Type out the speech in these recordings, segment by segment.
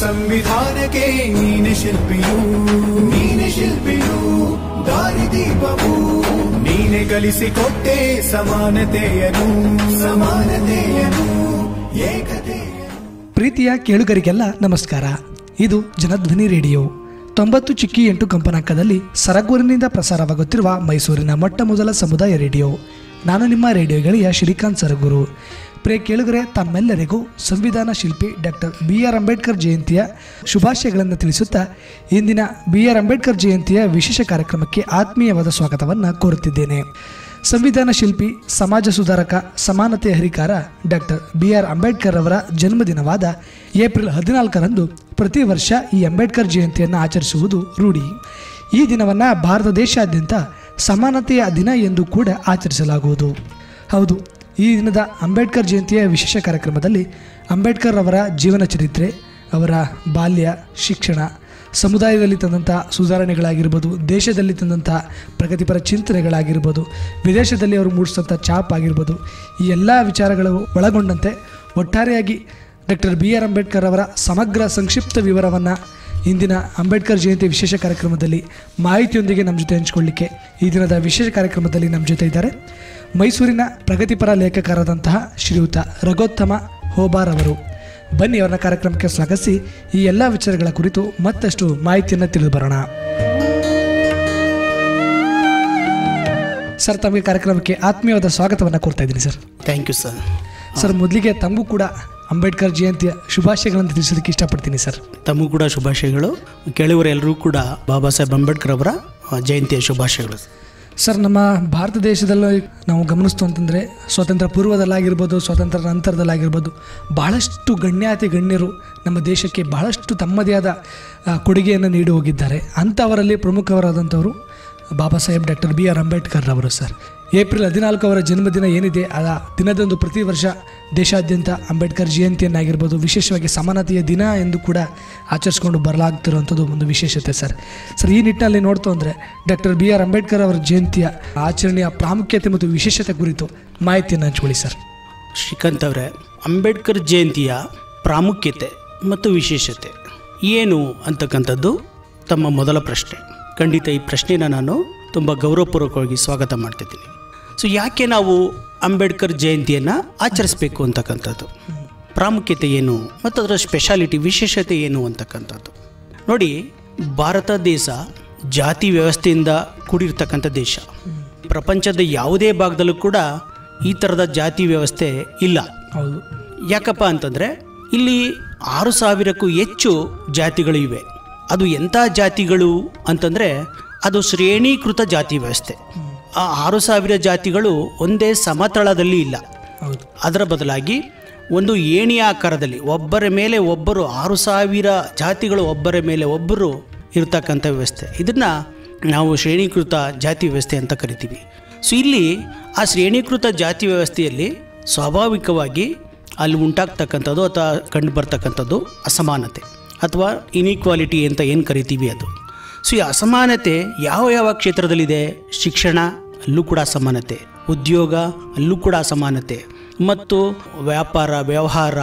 ಸಂವಿಧಾನ के ನೀನೆ ಶಿಲ್ಪಿಯು ದಾರಿದೀಪವು ನೀನೆ ಕಲಿಸಿಕೊಟ್ಟೆ ಸಮಾನತೆಯನ್ನು ಏಕತೆಯನ್ನು. ಪ್ರೀತಿಯ ಕೇಳುಗರಿಗೆಲ್ಲ ನಮಸ್ಕಾರ. ಇದು ಜನಧ್ವನಿ ರೇಡಿಯೋ 90.8 ಕಂಪನಾಂಕದಲ್ಲಿ ಸರಗೂರಿನಿಂದ ಪ್ರಸಾರವಾಗುತ್ತಿರುವ ಮೈಸೂರಿನ ಮೊಟ್ಟ ಮೊದಲ ಸಮುದಾಯ ರೇಡಿಯೋ. ನಾನು ನಿಮ್ಮ ರೇಡಿಯೋ ಗೆಳೆಯ ಶ್ರೀಕಾಂತ್ ಸರಗೂರು. ಪ್ರಿಯ ಕೇಳುಗರೆ, ತಮ್ಮೆಲ್ಲರಿಗೂ ಸಂವಿಧಾನ ಶಿಲ್ಪಿ ಡಾಕ್ಟರ್ BR ಅಂಬೇಡ್ಕರ್ ಜಯಂತಿಯ ಶುಭಾಶಯಗಳನ್ನು ತಿಳಿಸುತ್ತಾ ಇಂದಿನ BR ಅಂಬೇಡ್ಕರ್ ಜಯಂತಿಯ ವಿಶೇಷ ಕಾರ್ಯಕ್ರಮಕ್ಕೆ ಆತ್ಮೀಯವಾದ ಸ್ವಾಗತವನ್ನು ಕೋರುತ್ತಿದ್ದೇನೆ. ಸಂವಿಧಾನ ಶಿಲ್ಪಿ, ಸಮಾಜ ಸುಧಾರಕ, ಸಮಾನತೆಯ ಹರಿಕಾರ ಡಾಕ್ಟರ್ BR ಅಂಬೇಡ್ಕರ್ ಅವರ ಜನ್ಮದಿನವಾದ ಏಪ್ರಿಲ್ 14ರಂದು ಪ್ರತಿ ವರ್ಷ ಈ ಅಂಬೇಡ್ಕರ್ ಜಯಂತಿಯನ್ನು ಆಚರಿಸುವುದು ರೂಢಿ. ಈ ದಿನವನ್ನು ಭಾರತ ದೇಶಾದ್ಯಂತ ಸಮಾನತೆಯ ದಿನ ಎಂದು ಕೂಡ ಆಚರಿಸಲಾಗುವುದು. ಹೌದು, ಈ ದಿನದ ಅಂಬೇಡ್ಕರ್ ಜಯಂತಿಯ ವಿಶೇಷ ಕಾರ್ಯಕ್ರಮದಲ್ಲಿ ಅಂಬೇಡ್ಕರ್ ಅವರ ಜೀವನ ಚರಿತ್ರೆ, ಅವರ ಬಾಲ್ಯ, ಶಿಕ್ಷಣ, ಸಮುದಾಯದಲ್ಲಿ ತಂದಂಥ ಸುಧಾರಣೆಗಳಾಗಿರ್ಬೋದು, ದೇಶದಲ್ಲಿ ತಂದಂಥ ಪ್ರಗತಿಪರ ಚಿಂತನೆಗಳಾಗಿರ್ಬೋದು, ವಿದೇಶದಲ್ಲಿ ಅವರು ಮೂಡಿಸಿದಂಥ ಛಾಪ್ ಆಗಿರ್ಬೋದು, ಈ ಎಲ್ಲ ವಿಚಾರಗಳು ಒಳಗೊಂಡಂತೆ ಒಟ್ಟಾರೆಯಾಗಿ ಡಾಕ್ಟರ್ BR ಅಂಬೇಡ್ಕರ್ ಅವರ ಸಮಗ್ರ ಸಂಕ್ಷಿಪ್ತ ವಿವರವನ್ನು ಇಂದಿನ ಅಂಬೇಡ್ಕರ್ ಜಯಂತಿ ವಿಶೇಷ ಕಾರ್ಯಕ್ರಮದಲ್ಲಿ ಮಾಹಿತಿಯೊಂದಿಗೆ ನಮ್ಮ ಜೊತೆ ಹಂಚಿಕೊಳ್ಳಿಕ್ಕೆ ಈ ದಿನದ ವಿಶೇಷ ಕಾರ್ಯಕ್ರಮದಲ್ಲಿ ನಮ್ಮ ಜೊತೆ ಇದ್ದಾರೆ ಮೈಸೂರಿನ ಪ್ರಗತಿಪರ ಲೇಖಕರಾದಂತಹ ಶ್ರೀಯುತ ರಘೋತ್ತಮ ಹೋಬಾರ್ ಅವರು. ಬನ್ನಿ, ಅವರ ಕಾರ್ಯಕ್ರಮಕ್ಕೆ ಸ್ವಾಗತಿಸಿ ಈ ಎಲ್ಲ ವಿಚಾರಗಳ ಕುರಿತು ಮತ್ತಷ್ಟು ಮಾಹಿತಿಯನ್ನು ತಿಳಿದು ಬರೋಣ. ಸರ್, ತಮಗೆ ಕಾರ್ಯಕ್ರಮಕ್ಕೆ ಆತ್ಮೀಯವಾದ ಸ್ವಾಗತವನ್ನು ಕೋರ್ತಾ ಇದ್ದೀನಿ sir. Thank you sir. Sir, ಮೊದಲಿಗೆ ತಮಗೂ ಕೂಡ ಅಂಬೇಡ್ಕರ್ ಜಯಂತಿಯ ಶುಭಾಶಯಗಳನ್ನು ತಿಳಿಸೋದಕ್ಕೆ ಇಷ್ಟಪಡ್ತೀನಿ ಸರ್. ತಮಗೂ ಕೂಡ ಶುಭಾಶಯಗಳು. ಕೇಳುವರೆಲ್ಲರೂ ಕೂಡ ಬಾಬಾ ಸಾಹೇಬ್ ಅಂಬೇಡ್ಕರ್ ಅವರ ಜಯಂತಿಯ ಶುಭಾಶಯಗಳು. ಸರ್, ನಮ್ಮ ಭಾರತ ದೇಶದಲ್ಲಿ ನಾವು ಗಮನಿಸ್ತು ಅಂತಂದರೆ ಸ್ವಾತಂತ್ರ್ಯ ಪೂರ್ವದಲ್ಲಾಗಿರ್ಬೋದು, ಸ್ವಾತಂತ್ರ್ಯ ನಂತರದಲ್ಲಾಗಿರ್ಬೋದು, ಬಹಳಷ್ಟು ಗಣ್ಯರು ನಮ್ಮ ದೇಶಕ್ಕೆ ಬಹಳಷ್ಟು ತಮ್ಮದೇ ಆದ ಕೊಡುಗೆಯನ್ನು ನೀಡಿ ಹೋಗಿದ್ದಾರೆ. ಅಂಥವರಲ್ಲಿ ಪ್ರಮುಖವರಾದಂಥವರು ಬಾಬಾ ಸಾಹೇಬ್ ಡಾಕ್ಟರ್ BR ಅಂಬೇಡ್ಕರ್ ಅವರು. ಸರ್, ಏಪ್ರಿಲ್ 14 ಅವರ ಜನ್ಮದಿನ ಏನಿದೆ, ಆ ದಿನದಂದು ಪ್ರತಿ ವರ್ಷ ದೇಶಾದ್ಯಂತ ಅಂಬೇಡ್ಕರ್ ಜಯಂತಿಯನ್ನಾಗಿರ್ಬೋದು, ವಿಶೇಷವಾಗಿ ಸಮಾನತೆಯ ದಿನ ಎಂದು ಕೂಡ ಆಚರಿಸ್ಕೊಂಡು ಬರಲಾಗ್ತಿರುವಂಥದ್ದು ಒಂದು ವಿಶೇಷತೆ ಸರ್. ಈ ನಿಟ್ಟಿನಲ್ಲಿ ನೋಡ್ತು ಅಂದರೆ ಡಾಕ್ಟರ್ BR ಅಂಬೇಡ್ಕರ್ ಅವರ ಜಯಂತಿಯ ಆಚರಣೆಯ ಪ್ರಾಮುಖ್ಯತೆ ಮತ್ತು ವಿಶೇಷತೆ ಕುರಿತು ಮಾಹಿತಿಯನ್ನು ಹಂಚಿಕೊಳ್ಳಿ ಸರ್. ಶ್ರೀಕಾಂತ್ ಅವರೇ, ಅಂಬೇಡ್ಕರ್ ಜಯಂತಿಯ ಪ್ರಾಮುಖ್ಯತೆ ಮತ್ತು ವಿಶೇಷತೆ ಏನು ಅಂತಕ್ಕಂಥದ್ದು ತಮ್ಮ ಮೊದಲ ಪ್ರಶ್ನೆ. ಖಂಡಿತ ಈ ಪ್ರಶ್ನೆನ ನಾನು ತುಂಬ ಗೌರವಪೂರ್ವಕವಾಗಿ ಸ್ವಾಗತ ಮಾಡ್ತಿದ್ದೀನಿ. ಯಾಕೆ ನಾವು ಅಂಬೇಡ್ಕರ್ ಜಯಂತಿಯನ್ನು ಆಚರಿಸಬೇಕು ಅಂತಕ್ಕಂಥದ್ದು, ಪ್ರಾಮುಖ್ಯತೆ ಏನು ಮತ್ತು ಅದರ ಸ್ಪೆಷಾಲಿಟಿ, ವಿಶೇಷತೆ ಏನು ಅಂತಕ್ಕಂಥದ್ದು. ನೋಡಿ, ಭಾರತ ದೇಶ ಜಾತಿ ವ್ಯವಸ್ಥೆಯಿಂದ ಕೂಡಿರ್ತಕ್ಕಂಥ ದೇಶ. ಪ್ರಪಂಚದ ಯಾವುದೇ ಭಾಗದಲ್ಲೂ ಕೂಡ ಈ ಥರದ ಜಾತಿ ವ್ಯವಸ್ಥೆ ಇಲ್ಲ. ಹೌದು. ಯಾಕಪ್ಪ ಅಂತಂದರೆ ಇಲ್ಲಿ 6000ಕ್ಕೂ ಹೆಚ್ಚು ಜಾತಿಗಳು ಇವೆ. ಅದು ಎಂಥ ಜಾತಿಗಳು ಅಂತಂದರೆ ಅದು ಶ್ರೇಣೀಕೃತ ಜಾತಿ ವ್ಯವಸ್ಥೆ. ಆ 6000 ಜಾತಿಗಳು ಒಂದೇ ಸಮತಳದಲ್ಲಿ ಇಲ್ಲ. ಅದರ ಬದಲಾಗಿ ಒಂದು ಏಣಿಯ ಆಕಾರದಲ್ಲಿ ಒಬ್ಬರ ಮೇಲೆ ಒಬ್ಬರು 6000 ಜಾತಿಗಳು ಒಬ್ಬರ ಮೇಲೆ ಒಬ್ಬರು ಇರತಕ್ಕಂಥ ವ್ಯವಸ್ಥೆ. ಇದನ್ನು ನಾವು ಶ್ರೇಣೀಕೃತ ಜಾತಿ ವ್ಯವಸ್ಥೆ ಅಂತ ಕರಿತೀವಿ. ಇಲ್ಲಿ ಆ ಶ್ರೇಣೀಕೃತ ಜಾತಿ ವ್ಯವಸ್ಥೆಯಲ್ಲಿ ಸ್ವಾಭಾವಿಕವಾಗಿ ಅಲ್ಲಿ ಉಂಟಾಗ್ತಕ್ಕಂಥದ್ದು ಅಥವಾ ಕಂಡು ಬರ್ತಕ್ಕಂಥದ್ದು ಅಸಮಾನತೆ ಅಥವಾ ಇನ್ಇಕ್ವಾಲಿಟಿ ಅಂತ ಏನು ಕರಿತೀವಿ ಅದು. ಈ ಅಸಮಾನತೆ ಯಾವ ಕ್ಷೇತ್ರದಲ್ಲಿದೆ? ಶಿಕ್ಷಣ, ಅಲ್ಲೂ ಕೂಡ ಅಸಮಾನತೆ. ಉದ್ಯೋಗ, ಅಲ್ಲೂ ಕೂಡ ಅಸಮಾನತೆ. ಮತ್ತು ವ್ಯಾಪಾರ, ವ್ಯವಹಾರ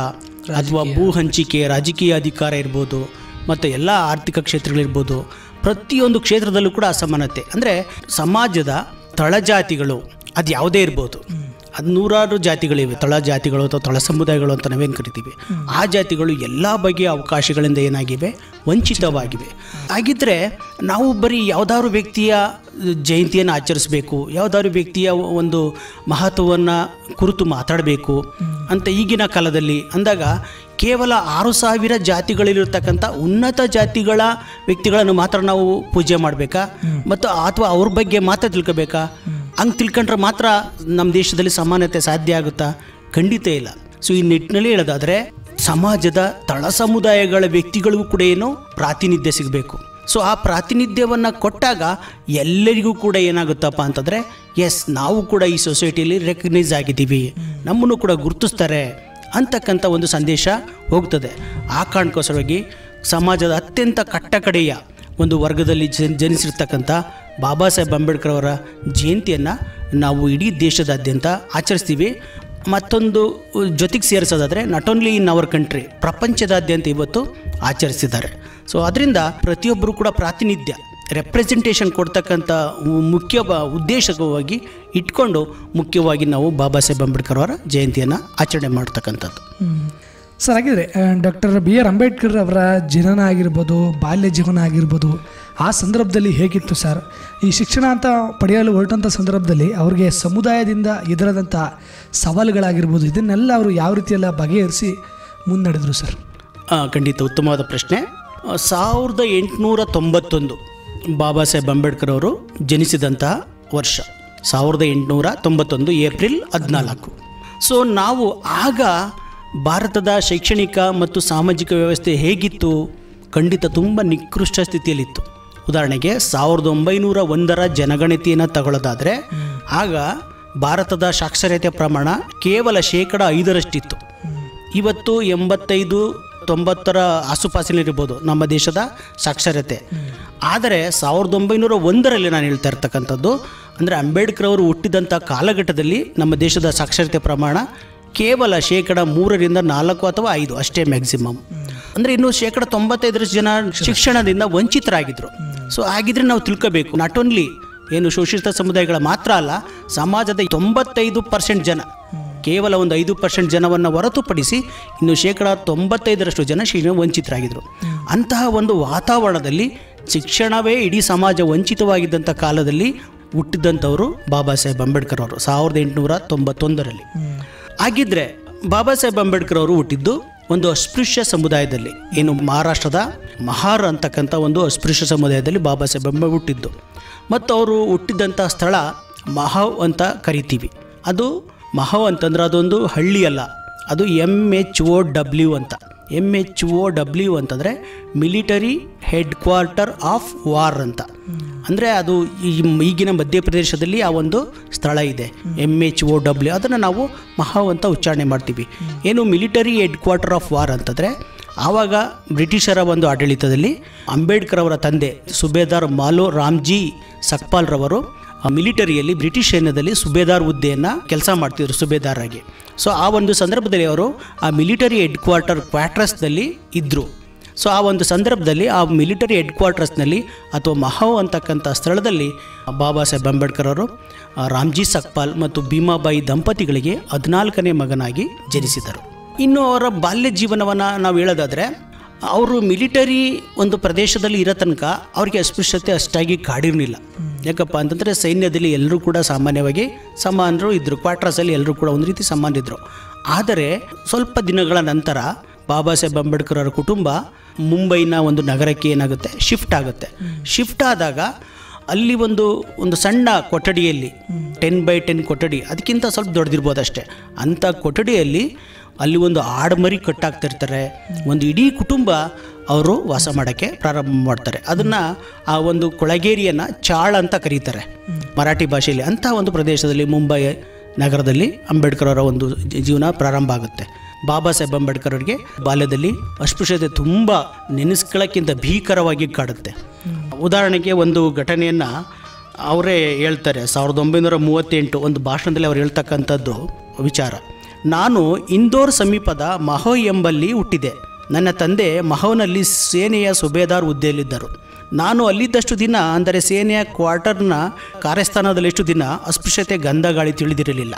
ಅಥವಾ ಭೂ ಹಂಚಿಕೆ, ರಾಜಕೀಯ ಅಧಿಕಾರ ಇರ್ಬೋದು, ಮತ್ತು ಎಲ್ಲ ಆರ್ಥಿಕ ಕ್ಷೇತ್ರಗಳಿರ್ಬೋದು, ಪ್ರತಿಯೊಂದು ಕ್ಷೇತ್ರದಲ್ಲೂ ಕೂಡ ಅಸಮಾನತೆ. ಅಂದರೆ ಸಮಾಜದ ತಳಜಾತಿಗಳು ಅದು ಯಾವುದೇ ಇರ್ಬೋದು, ಅದು ನೂರಾರು ಜಾತಿಗಳಿವೆ. ತಳ ಜಾತಿಗಳು ಅಥವಾ ತಳ ಸಮುದಾಯಗಳು ಅಂತ ನಾವೇನು ಕರಿತೀವಿ, ಆ ಜಾತಿಗಳು ಎಲ್ಲ ಬಗೆಯ ಅವಕಾಶಗಳಿಂದ ಏನಾಗಿವೆ, ವಂಚಿತವಾಗಿವೆ. ಹಾಗಿದ್ದರೆ ನಾವು ಬರೀ ಯಾವುದಾದ್ರು ವ್ಯಕ್ತಿಯ ಜಯಂತಿಯನ್ನು ಆಚರಿಸಬೇಕು, ಯಾವುದಾದ್ರು ವ್ಯಕ್ತಿಯ ಒಂದು ಮಹತ್ವವನ್ನು ಕುರಿತು ಮಾತಾಡಬೇಕು ಅಂತ ಈಗಿನ ಕಾಲದಲ್ಲಿ ಅಂದಾಗ ಕೇವಲ 6000 ಜಾತಿಗಳಲ್ಲಿರ್ತಕ್ಕಂಥ ಉನ್ನತ ಜಾತಿಗಳ ವ್ಯಕ್ತಿಗಳನ್ನು ಮಾತ್ರ ನಾವು ಪೂಜೆ ಮಾಡಬೇಕಾ ಮತ್ತು ಅಥವಾ ಅವ್ರ ಬಗ್ಗೆ ಮಾತ್ರ ತಿಳ್ಕೋಬೇಕಾ? ಹಂಗೆ ತಿಳ್ಕೊಂಡ್ರೆ ಮಾತ್ರ ನಮ್ಮ ದೇಶದಲ್ಲಿ ಸಮಾನತೆ ಸಾಧ್ಯ ಆಗುತ್ತಾ? ಖಂಡಿತ ಇಲ್ಲ. ಈ ನಿಟ್ಟಿನಲ್ಲಿ ಹೇಳೋದಾದರೆ ಸಮಾಜದ ತಳ ಸಮುದಾಯಗಳ ವ್ಯಕ್ತಿಗಳಿಗೂ ಕೂಡ ಏನು ಪ್ರಾತಿನಿಧ್ಯ ಸಿಗಬೇಕು. ಸೊ ಆ ಪ್ರಾತಿನಿಧ್ಯವನ್ನು ಕೊಟ್ಟಾಗ ಎಲ್ಲರಿಗೂ ಕೂಡ ಏನಾಗುತ್ತಪ್ಪ ಅಂತಂದರೆ ಎಸ್ ನಾವು ಕೂಡ ಈ ಸೊಸೈಟಿಯಲ್ಲಿ ರೆಕಗ್ನೈಸ್ ಆಗಿದ್ದೀವಿ, ನಮ್ಮನ್ನು ಕೂಡ ಗುರುತಿಸ್ತಾರೆ ಅಂತಕ್ಕಂಥ ಒಂದು ಸಂದೇಶ ಹೋಗ್ತದೆ. ಆ ಕಾರಣಕ್ಕೋಸ್ಕರವಾಗಿ ಸಮಾಜದ ಅತ್ಯಂತ ಕಟ್ಟಕಡೆಯ ಒಂದು ವರ್ಗದಲ್ಲಿ ಜನಿಸಿರ್ತಕ್ಕಂಥ ಬಾಬಾ ಸಾಹೇಬ್ ಅಂಬೇಡ್ಕರ್ ಅವರ ಜಯಂತಿಯನ್ನು ನಾವು ಇಡೀ ದೇಶದಾದ್ಯಂತ ಆಚರಿಸ್ತೀವಿ. ಮತ್ತೊಂದು ಜೊತೆಗೆ ಸೇರಿಸೋದಾದರೆ not only in our country, ಪ್ರಪಂಚದಾದ್ಯಂತ ಇವತ್ತು ಆಚರಿಸಿದ್ದಾರೆ. ಸೊ ಅದರಿಂದ ಪ್ರತಿಯೊಬ್ಬರು ಕೂಡ ಪ್ರಾತಿನಿಧ್ಯ ರೆಪ್ರೆಸೆಂಟೇಷನ್ ಕೊಡ್ತಕ್ಕಂಥ ಮುಖ್ಯ ಉದ್ದೇಶವಾಗಿ ಇಟ್ಕೊಂಡು ಮುಖ್ಯವಾಗಿ ನಾವು ಬಾಬಾ ಸಾಹೇಬ್ ಅಂಬೇಡ್ಕರ್ ಅವರ ಜಯಂತಿಯನ್ನು ಆಚರಣೆ ಮಾಡ್ತಕ್ಕಂಥದ್ದು. ಸರ್, ಹಾಗಿದ್ರೆ ಡಾಕ್ಟರ್ ಬಿ ಆರ್ ಅಂಬೇಡ್ಕರ್ ಅವರ ಜನನ ಆಗಿರ್ಬೋದು, ಬಾಲ್ಯ ಜೀವನ ಆಗಿರ್ಬೋದು, ಆ ಸಂದರ್ಭದಲ್ಲಿ ಹೇಗಿತ್ತು ಸರ್? ಈ ಶಿಕ್ಷಣ ಅಂತ ಪಡೆಯಲು ಹೊರಟಂಥ ಸಂದರ್ಭದಲ್ಲಿ ಅವ್ರಿಗೆ ಸಮುದಾಯದಿಂದ ಎದುರಾದಂಥ ಸವಾಲುಗಳಾಗಿರ್ಬೋದು, ಇದನ್ನೆಲ್ಲ ಅವರು ಯಾವ ರೀತಿಯೆಲ್ಲ ಬಗೆಹರಿಸಿ ಮುನ್ನಡೆದರು ಸರ್? ಖಂಡಿತ ಉತ್ತಮವಾದ ಪ್ರಶ್ನೆ. 1891 ಬಾಬಾ ಸಾಹೇಬ್ ಅಂಬೇಡ್ಕರ್ ಅವರು ಜನಿಸಿದಂತಹ ವರ್ಷ 1891 ಏಪ್ರಿಲ್ 14. ಸೊ ನಾವು ಆಗ ಭಾರತದ ಶೈಕ್ಷಣಿಕ ಮತ್ತು ಸಾಮಾಜಿಕ ವ್ಯವಸ್ಥೆ ಹೇಗಿತ್ತು? ಖಂಡಿತ ತುಂಬ ನಿಕೃಷ್ಟ ಸ್ಥಿತಿಯಲ್ಲಿತ್ತು. ಉದಾಹರಣೆಗೆ 1901 ಜನಗಣತಿಯನ್ನು ತಗೊಳ್ಳೋದಾದರೆ ಆಗ ಭಾರತದ ಸಾಕ್ಷರತೆ ಪ್ರಮಾಣ ಕೇವಲ 5% ಇವತ್ತು 85-90 ಆಸುಪಾಸಿನಲ್ಲಿರ್ಬೋದು ನಮ್ಮ ದೇಶದ ಸಾಕ್ಷರತೆ. ಆದರೆ 1901 ನಾನು ಹೇಳ್ತಾ ಇರ್ತಕ್ಕಂಥದ್ದು ಅಂದರೆ ಅಂಬೇಡ್ಕರ್ ಅವರು ಹುಟ್ಟಿದಂಥ ಕಾಲಘಟ್ಟದಲ್ಲಿ ನಮ್ಮ ದೇಶದ ಸಾಕ್ಷರತೆ ಪ್ರಮಾಣ ಕೇವಲ 3%-4% ಅಥವಾ 5% ಅಷ್ಟೇ ಮ್ಯಾಕ್ಸಿಮಮ್. ಅಂದರೆ ಇನ್ನು 95% ಜನ ಶಿಕ್ಷಣದಿಂದ ವಂಚಿತರಾಗಿದ್ದರು. ಸೊ ಹಾಗಿದ್ರೆ ನಾವು ತಿಳ್ಕೋಬೇಕು, ನಾಟ್ ಓನ್ಲಿ ಏನು ಶೋಷಿತ ಸಮುದಾಯಗಳ ಮಾತ್ರ ಅಲ್ಲ, ಸಮಾಜದ 95% ಜನ, ಕೇವಲ ಒಂದು 5% ಜನವನ್ನು ಹೊರತುಪಡಿಸಿ ಇನ್ನು 95% ಜನ ಶಿಕ್ಷಣ ವಂಚಿತರಾಗಿದ್ದರು. ಅಂತಹ ಒಂದು ವಾತಾವರಣದಲ್ಲಿ ಶಿಕ್ಷಣವೇ ಇಡೀ ಸಮಾಜ ವಂಚಿತವಾಗಿದ್ದಂಥ ಕಾಲದಲ್ಲಿ ಹುಟ್ಟಿದಂಥವರು ಬಾಬಾ ಸಾಹೇಬ್ ಅಂಬೇಡ್ಕರ್ ಅವರು 1891. ಹಾಗಿದ್ರೆ ಬಾಬಾ ಸಾಹೇಬ್ ಅಂಬೇಡ್ಕರ್ ಅವರು ಹುಟ್ಟಿದ್ದು ಒಂದು ಅಸ್ಪೃಶ್ಯ ಸಮುದಾಯದಲ್ಲಿ, ಏನು ಮಹಾರಾಷ್ಟ್ರದ ಮಹಾರ್ ಅಂತಕ್ಕಂಥ ಒಂದು ಅಸ್ಪೃಶ್ಯ ಸಮುದಾಯದಲ್ಲಿ ಬಾಬಾ ಸಾಹೇಬ್ ಅಂಬೇಡ್ಕರ್ ಹುಟ್ಟಿದ್ದು. ಮತ್ತು ಅವರು ಹುಟ್ಟಿದಂಥ ಸ್ಥಳ ಮಹವ್ ಅಂತ ಕರಿತೀವಿ. ಅದು ಮಹವ್ ಅಂತಂದ್ರೆ ಅದೊಂದು ಹಳ್ಳಿ ಅಲ್ಲ, ಅದು MHOW ಅಂತ. MHOW ಅಂತಂದರೆ military head quarter of war ಅಂತ. ಅಂದರೆ ಅದು ಈಗಿನ ಮಧ್ಯಪ್ರದೇಶದಲ್ಲಿ ಆ ಒಂದು ಸ್ಥಳ ಇದೆ, MHOW. ಅದನ್ನು ನಾವು ಮಹವ್ ಅಂತ ಉಚ್ಚಾರಣೆ ಮಾಡ್ತೀವಿ. ಏನು military head quarter of war ಅಂತಂದರೆ ಆವಾಗ ಬ್ರಿಟಿಷರ ಒಂದು ಆಡಳಿತದಲ್ಲಿ ಅಂಬೇಡ್ಕರ್ ಅವರ ತಂದೆ ಸುಬೇದಾರ್ ಮಾಲೋ ರಾಮ್ಜಿ ಸಕ್ಪಾಲ್ ರವರು ಮಿಲಿಟರಿಯಲ್ಲಿ ಬ್ರಿಟಿಷ್ ಸೈನ್ಯದಲ್ಲಿ ಸುಬೇದಾರ್ ಹುದ್ದೆಯನ್ನು ಕೆಲಸ ಮಾಡ್ತಿದ್ರು, ಸುಬೇದಾರ್ ಆಗಿ. ಸೊ ಆ ಒಂದು ಸಂದರ್ಭದಲ್ಲಿ ಅವರು ಆ ಮಿಲಿಟರಿ ಹೆಡ್ ಕ್ವಾರ್ಟರ್ಸ್ನಲ್ಲಿ ಇದ್ದರು. ಸೊ ಆ ಒಂದು ಸಂದರ್ಭದಲ್ಲಿ ಆ ಮಿಲಿಟರಿ ಹೆಡ್ ಕ್ವಾರ್ಟರ್ಸ್ನಲ್ಲಿ ಅಥವಾ ಮಹವ್ ಅಂತಕ್ಕಂಥ ಸ್ಥಳದಲ್ಲಿ ಬಾಬಾ ಸಾಹೇಬ್ ಅಂಬೇಡ್ಕರ್ ಅವರು ರಾಮ್ಜಿ ಸಕ್ಪಾಲ್ ಮತ್ತು ಭೀಮಾಬಾಯಿ ದಂಪತಿಗಳಿಗೆ 14ನೇ ಮಗನಾಗಿ ಜನಿಸಿದರು. ಇನ್ನು ಅವರ ಬಾಲ್ಯ ಜೀವನವನ್ನು ನಾವು ಹೇಳೋದಾದರೆ, ಅವರು ಮಿಲಿಟರಿ ಒಂದು ಪ್ರದೇಶದಲ್ಲಿ ಇರೋ ತನಕ ಅವರಿಗೆ ಅಸ್ಪೃಶ್ಯತೆ ಅಷ್ಟಾಗಿ ಕಾಡಿರಲಿಲ್ಲ. ಯಾಕಪ್ಪ ಅಂತಂದರೆ ಸೈನ್ಯದಲ್ಲಿ ಎಲ್ಲರೂ ಕೂಡ ಸಾಮಾನ್ಯವಾಗಿ ಸಮಾನರು ಇದ್ದರು, ಕ್ವಾರ್ಟರ್ಸಲ್ಲಿ ಎಲ್ಲರೂ ಕೂಡ ಒಂದು ರೀತಿ ಸಮಾನರಿದ್ದರು. ಆದರೆ ಸ್ವಲ್ಪ ದಿನಗಳ ನಂತರ ಬಾಬಾ ಸಾಹೇಬ್ ಅಂಬೇಡ್ಕರ್ ಅವರ ಕುಟುಂಬ ಮುಂಬೈನ ಒಂದು ನಗರಕ್ಕೆ ಏನಾಗುತ್ತೆ, ಶಿಫ್ಟ್ ಆಗುತ್ತೆ. ಶಿಫ್ಟ್ ಆದಾಗ ಅಲ್ಲಿ ಒಂದು ಸಣ್ಣ ಕೊಠಡಿಯಲ್ಲಿ 10x10 ಕೊಠಡಿ, ಅದಕ್ಕಿಂತ ಸ್ವಲ್ಪ ದೊಡ್ಡದಿರ್ಬೋದು ಅಷ್ಟೇ, ಅಂಥ ಕೊಠಡಿಯಲ್ಲಿ ಅಲ್ಲಿ ಒಂದು ಆಡುಮರಿ ಕಟ್ಟಾಗ್ತಿರ್ತಾರೆ. ಒಂದು ಇಡೀ ಕುಟುಂಬ ಅವರು ವಾಸ ಮಾಡೋಕ್ಕೆ ಪ್ರಾರಂಭ ಮಾಡ್ತಾರೆ. ಅದನ್ನು ಆ ಒಂದು ಕೊಳಗೇರಿಯನ್ನು ಚಾಳ್ ಅಂತ ಕರೀತಾರೆ ಮರಾಠಿ ಭಾಷೆಯಲ್ಲಿ. ಅಂಥ ಒಂದು ಪ್ರದೇಶದಲ್ಲಿ ಮುಂಬೈ ನಗರದಲ್ಲಿ ಅಂಬೇಡ್ಕರ್ ಅವರ ಒಂದು ಜೀವನ ಪ್ರಾರಂಭ ಆಗುತ್ತೆ. ಬಾಬಾ ಸಾಹೇಬ್ ಅಂಬೇಡ್ಕರ್ ಅವರಿಗೆ ಬಾಲ್ಯದಲ್ಲಿ ಅಸ್ಪೃಶ್ಯತೆ ತುಂಬ ನೆನೆಸ್ಕೊಳ್ಳೋಕ್ಕಿಂತ ಭೀಕರವಾಗಿ ಕಾಡುತ್ತೆ. ಉದಾಹರಣೆಗೆ ಒಂದು ಘಟನೆಯನ್ನು ಅವರೇ ಹೇಳ್ತಾರೆ. 1938 ಒಂದು ಭಾಷಣದಲ್ಲಿ ಅವ್ರು ಹೇಳ್ತಕ್ಕಂಥದ್ದು ವಿಚಾರ. ನಾನು ಇಂದೋರ್ ಸಮೀಪದ ಮಹೋ ಎಂಬಲ್ಲಿ ಹುಟ್ಟಿದೆ. ನನ್ನ ತಂದೆ ಮಹೋನಲ್ಲಿ ಸೇನೆಯ ಸುಬೇದಾರ್ ಹುದ್ದೆಯಲ್ಲಿದ್ದರು. ನಾನು ಅಲ್ಲಿದ್ದಷ್ಟು ದಿನ, ಅಂದರೆ ಸೇನೆಯ ಕ್ವಾರ್ಟರ್ನ ಕಾರ್ಯಸ್ಥಾನದಲ್ಲಿ ಎಷ್ಟು ದಿನ ಅಸ್ಪೃಶ್ಯತೆ ಗಂಧ ಗಾಳಿ ತಿಳಿದಿರಲಿಲ್ಲ.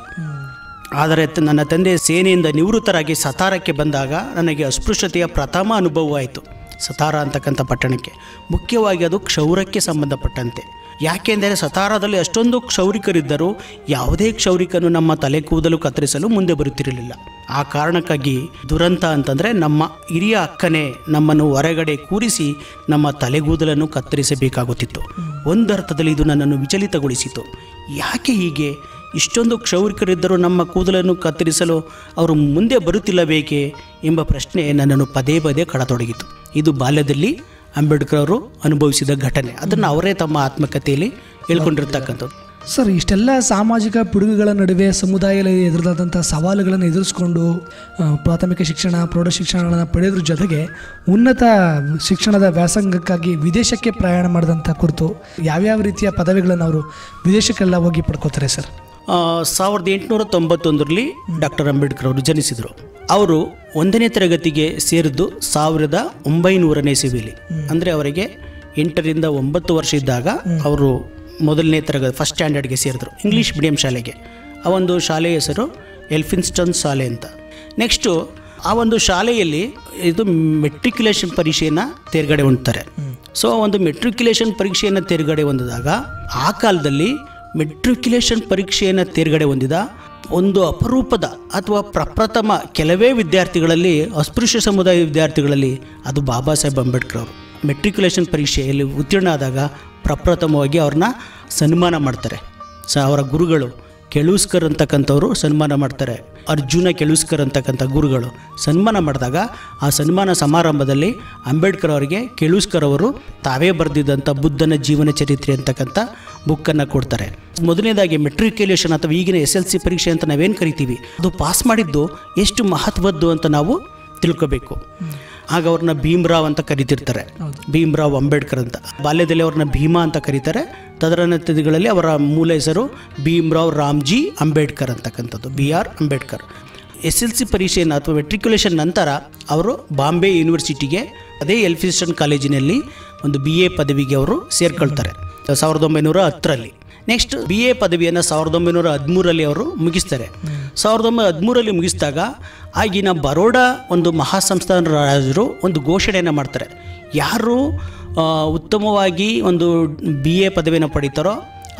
ಆದರೆ ನನ್ನ ತಂದೆ ಸೇನೆಯಿಂದ ನಿವೃತ್ತರಾಗಿ ಸತಾರಕ್ಕೆ ಬಂದಾಗ ನನಗೆ ಅಸ್ಪೃಶ್ಯತೆಯ ಪ್ರಥಮ ಅನುಭವವಾಯಿತು. ಸತಾರ ಅಂತಕ್ಕಂಥ ಪಟ್ಟಣಕ್ಕೆ ಮುಖ್ಯವಾಗಿ ಅದು ಕ್ಷೌರಕ್ಕೆ ಸಂಬಂಧಪಟ್ಟಂತೆ. ಯಾಕೆಂದರೆ ಸತಾರದಲ್ಲಿ ಅಷ್ಟೊಂದು ಕ್ಷೌರಿಕರಿದ್ದರೂ ಯಾವುದೇ ಕ್ಷೌರಿಕನು ನಮ್ಮ ತಲೆ ಕೂದಲು ಕತ್ತರಿಸಲು ಮುಂದೆ ಬರುತ್ತಿರಲಿಲ್ಲ. ಆ ಕಾರಣಕ್ಕಾಗಿ ದುರಂತ ಅಂತಂದರೆ ನಮ್ಮ ಹಿರಿಯ ಅಕ್ಕನೇ ನಮ್ಮನ್ನು ಹೊರಗಡೆ ಕೂರಿಸಿ ನಮ್ಮ ತಲೆಗೂದಲನ್ನು ಕತ್ತರಿಸಬೇಕಾಗುತ್ತಿತ್ತು. ಒಂದರ್ಥದಲ್ಲಿ ಇದು ನನ್ನನ್ನು ವಿಚಲಿತಗೊಳಿಸಿತು. ಯಾಕೆ ಹೀಗೆ? ಇಷ್ಟೊಂದು ಕ್ಷೌರಿಕರಿದ್ದರೂ ನಮ್ಮ ಕೂದಲನ್ನು ಕತ್ತರಿಸಲು ಅವರು ಮುಂದೆ ಬರುತ್ತಿಲ್ಲಬೇಕೆ ಎಂಬ ಪ್ರಶ್ನೆ ನನ್ನನ್ನು ಪದೇ ಪದೇ ಕಾಡತೊಡಗಿತು. ಇದು ಬಾಲ್ಯದಲ್ಲಿ ಅಂಬೇಡ್ಕರ್ ಅವರು ಅನುಭವಿಸಿದ ಘಟನೆ, ಅದನ್ನು ಅವರೇ ತಮ್ಮ ಆತ್ಮಕಥೆಯಲ್ಲಿ ಹೇಳ್ಕೊಂಡಿರ್ತಕ್ಕಂಥದ್ದು. ಸರ್, ಇಷ್ಟೆಲ್ಲ ಸಾಮಾಜಿಕ ಪಿಡುಗುಗಳ ನಡುವೆ ಸಮುದಾಯದಲ್ಲಿ ಎದುರಾದಂಥ ಸವಾಲುಗಳನ್ನು ಎದುರಿಸ್ಕೊಂಡು ಪ್ರಾಥಮಿಕ ಶಿಕ್ಷಣ, ಪ್ರೌಢ ಶಿಕ್ಷಣಗಳನ್ನು ಪಡೆಯೋದ್ರ ಜೊತೆಗೆ ಉನ್ನತ ಶಿಕ್ಷಣದ ವ್ಯಾಸಂಗಕ್ಕಾಗಿ ವಿದೇಶಕ್ಕೆ ಪ್ರಯಾಣ ಮಾಡಿದಂಥ ಕುರಿತು ಯಾವ್ಯಾವ ರೀತಿಯ ಪದವಿಗಳನ್ನು ಅವರು ವಿದೇಶಕ್ಕೆಲ್ಲ ಹೋಗಿ ಪಡ್ಕೋತಾರೆ ಸರ್? 1891ರಲ್ಲಿ ಡಾಕ್ಟರ್ ಅಂಬೇಡ್ಕರ್ ಅವರು ಜನಿಸಿದರು. ಅವರು 1ನೇ ತರಗತಿಗೆ ಸೇರಿದ್ದು 1900ನೇ ಇಸವಿಯಲ್ಲಿ. ಅಂದರೆ ಅವರಿಗೆ 8ರಿಂದ 9 ವರ್ಷ ಇದ್ದಾಗ ಅವರು ಮೊದಲನೇ ತರಗತಿ ಫಸ್ಟ್ ಸ್ಟ್ಯಾಂಡರ್ಡ್ಗೆ ಸೇರಿದ್ರು, ಇಂಗ್ಲೀಷ್ ಮೀಡಿಯಂ ಶಾಲೆಗೆ. ಆ ಒಂದು ಶಾಲೆಯ ಹೆಸರು ಎಲ್ಫಿನ್ಸ್ಟನ್ ಶಾಲೆ ಅಂತ. ನೆಕ್ಸ್ಟು ಆ ಒಂದು ಶಾಲೆಯಲ್ಲಿ ಇದು ಮೆಟ್ರಿಕ್ಯುಲೇಷನ್ ಪರೀಕ್ಷೆಯನ್ನು ತೇರ್ಗಡೆ ಹೊಂದ್ತಾರೆ. ಸೊ ಒಂದು ಮೆಟ್ರಿಕ್ಯುಲೇಷನ್ ಪರೀಕ್ಷೆಯನ್ನು ತೇರ್ಗಡೆ ಹೊಂದಿದಾಗ ಆ ಕಾಲದಲ್ಲಿ ಮೆಟ್ರಿಕ್ಯುಲೇಷನ್ ಪರೀಕ್ಷೆಯನ್ನು ತೇರ್ಗಡೆ ಹೊಂದಿದ ಒಂದು ಅಪರೂಪದ ಅಥವಾ ಪ್ರಪ್ರಥಮ ಕೆಲವೇ ವಿದ್ಯಾರ್ಥಿಗಳಲ್ಲಿ, ಅಸ್ಪೃಶ್ಯ ಸಮುದಾಯ ವಿದ್ಯಾರ್ಥಿಗಳಲ್ಲಿ ಅದು ಬಾಬಾ ಸಾಹೇಬ್ ಅಂಬೇಡ್ಕರ್ ಅವರು. ಮೆಟ್ರಿಕ್ಯುಲೇಷನ್ ಪರೀಕ್ಷೆಯಲ್ಲಿ ಉತ್ತೀರ್ಣ ಆದಾಗ ಪ್ರಪ್ರಥಮವಾಗಿ ಅವ್ರನ್ನ ಸನ್ಮಾನ ಮಾಡ್ತಾರೆ. ಅವರ ಗುರುಗಳು ಕೆಳುಸ್ಕರ್ ಅಂತಕ್ಕಂಥವ್ರು ಸನ್ಮಾನ ಮಾಡ್ತಾರೆ. ಅರ್ಜುನ ಕೆಳುಸ್ಕರ್ ಅಂತಕ್ಕಂಥ ಗುರುಗಳು ಸನ್ಮಾನ ಮಾಡಿದಾಗ ಆ ಸನ್ಮಾನ ಸಮಾರಂಭದಲ್ಲಿ ಅಂಬೇಡ್ಕರ್ ಅವರಿಗೆ ಕೆಳುಸ್ಕರ್ ಅವರು ತಾವೇ ಬರೆದಿದ್ದಂಥ ಬುದ್ಧನ ಜೀವನ ಚರಿತ್ರೆ ಅಂತಕ್ಕಂಥ ಬುಕ್ಕನ್ನು ಕೊಡ್ತಾರೆ. ಮೊದಲನೇದಾಗಿ ಮೆಟ್ರಿಕ್ಯುಲೇಷನ್ ಅಥವಾ ಈಗಿನ SLC ಪರೀಕ್ಷೆ ಅಂತ ನಾವೇನು ಕರಿತೀವಿ, ಅದು ಪಾಸ್ ಮಾಡಿದ್ದು ಎಷ್ಟು ಮಹತ್ವದ್ದು ಅಂತ ನಾವು ತಿಳ್ಕೋಬೇಕು. ಆಗ ಅವ್ರನ್ನ ಭೀಮ್ರಾವ್ ಅಂತ ಕರಿತಿರ್ತಾರೆ, ಭೀಮ್ರಾವ್ ಅಂಬೇಡ್ಕರ್ ಅಂತ. ಬಾಲ್ಯದಲ್ಲಿ ಅವ್ರನ್ನ ಭೀಮಾ ಅಂತ ಕರೀತಾರೆ. ತದನಂತರಗಳಲ್ಲಿ ಅವರ ಮೂಲ ಹೆಸರು ಭೀಮ್ರಾವ್ ರಾಮ್ಜಿ ಅಂಬೇಡ್ಕರ್ ಅಂತಕ್ಕಂಥದ್ದು, BR ಅಂಬೇಡ್ಕರ್. SLC ಪರೀಕ್ಷೆಯನ್ನು ಅಥವಾ ಮೆಟ್ರಿಕ್ಯುಲೇಷನ್ ನಂತರ ಅವರು ಬಾಂಬೆ ಯೂನಿವರ್ಸಿಟಿಗೆ, ಅದೇ ಎಲ್ಫಿನ್ಸ್ಟನ್ ಕಾಲೇಜಿನಲ್ಲಿ ಒಂದು BA ಪದವಿಗೆ ಅವರು ಸೇರ್ಕೊಳ್ತಾರೆ 1910ರಲ್ಲಿ. ನೆಕ್ಸ್ಟ್ BA ಪದವಿಯನ್ನು 1913ರಲ್ಲಿ ಅವರು ಮುಗಿಸ್ತಾರೆ. 1913ರಲ್ಲಿ ಮುಗಿಸಿದಾಗ ಆಗಿನ ಬರೋಡಾ ಒಂದು ಮಹಾಸಂಸ್ಥಾನ ರಾಜರು ಒಂದು ಘೋಷಣೆಯನ್ನು ಮಾಡ್ತಾರೆ. ಯಾರು ಉತ್ತಮವಾಗಿ ಒಂದು BA ಪದವಿಯನ್ನು ಪಡೀತಾರೋ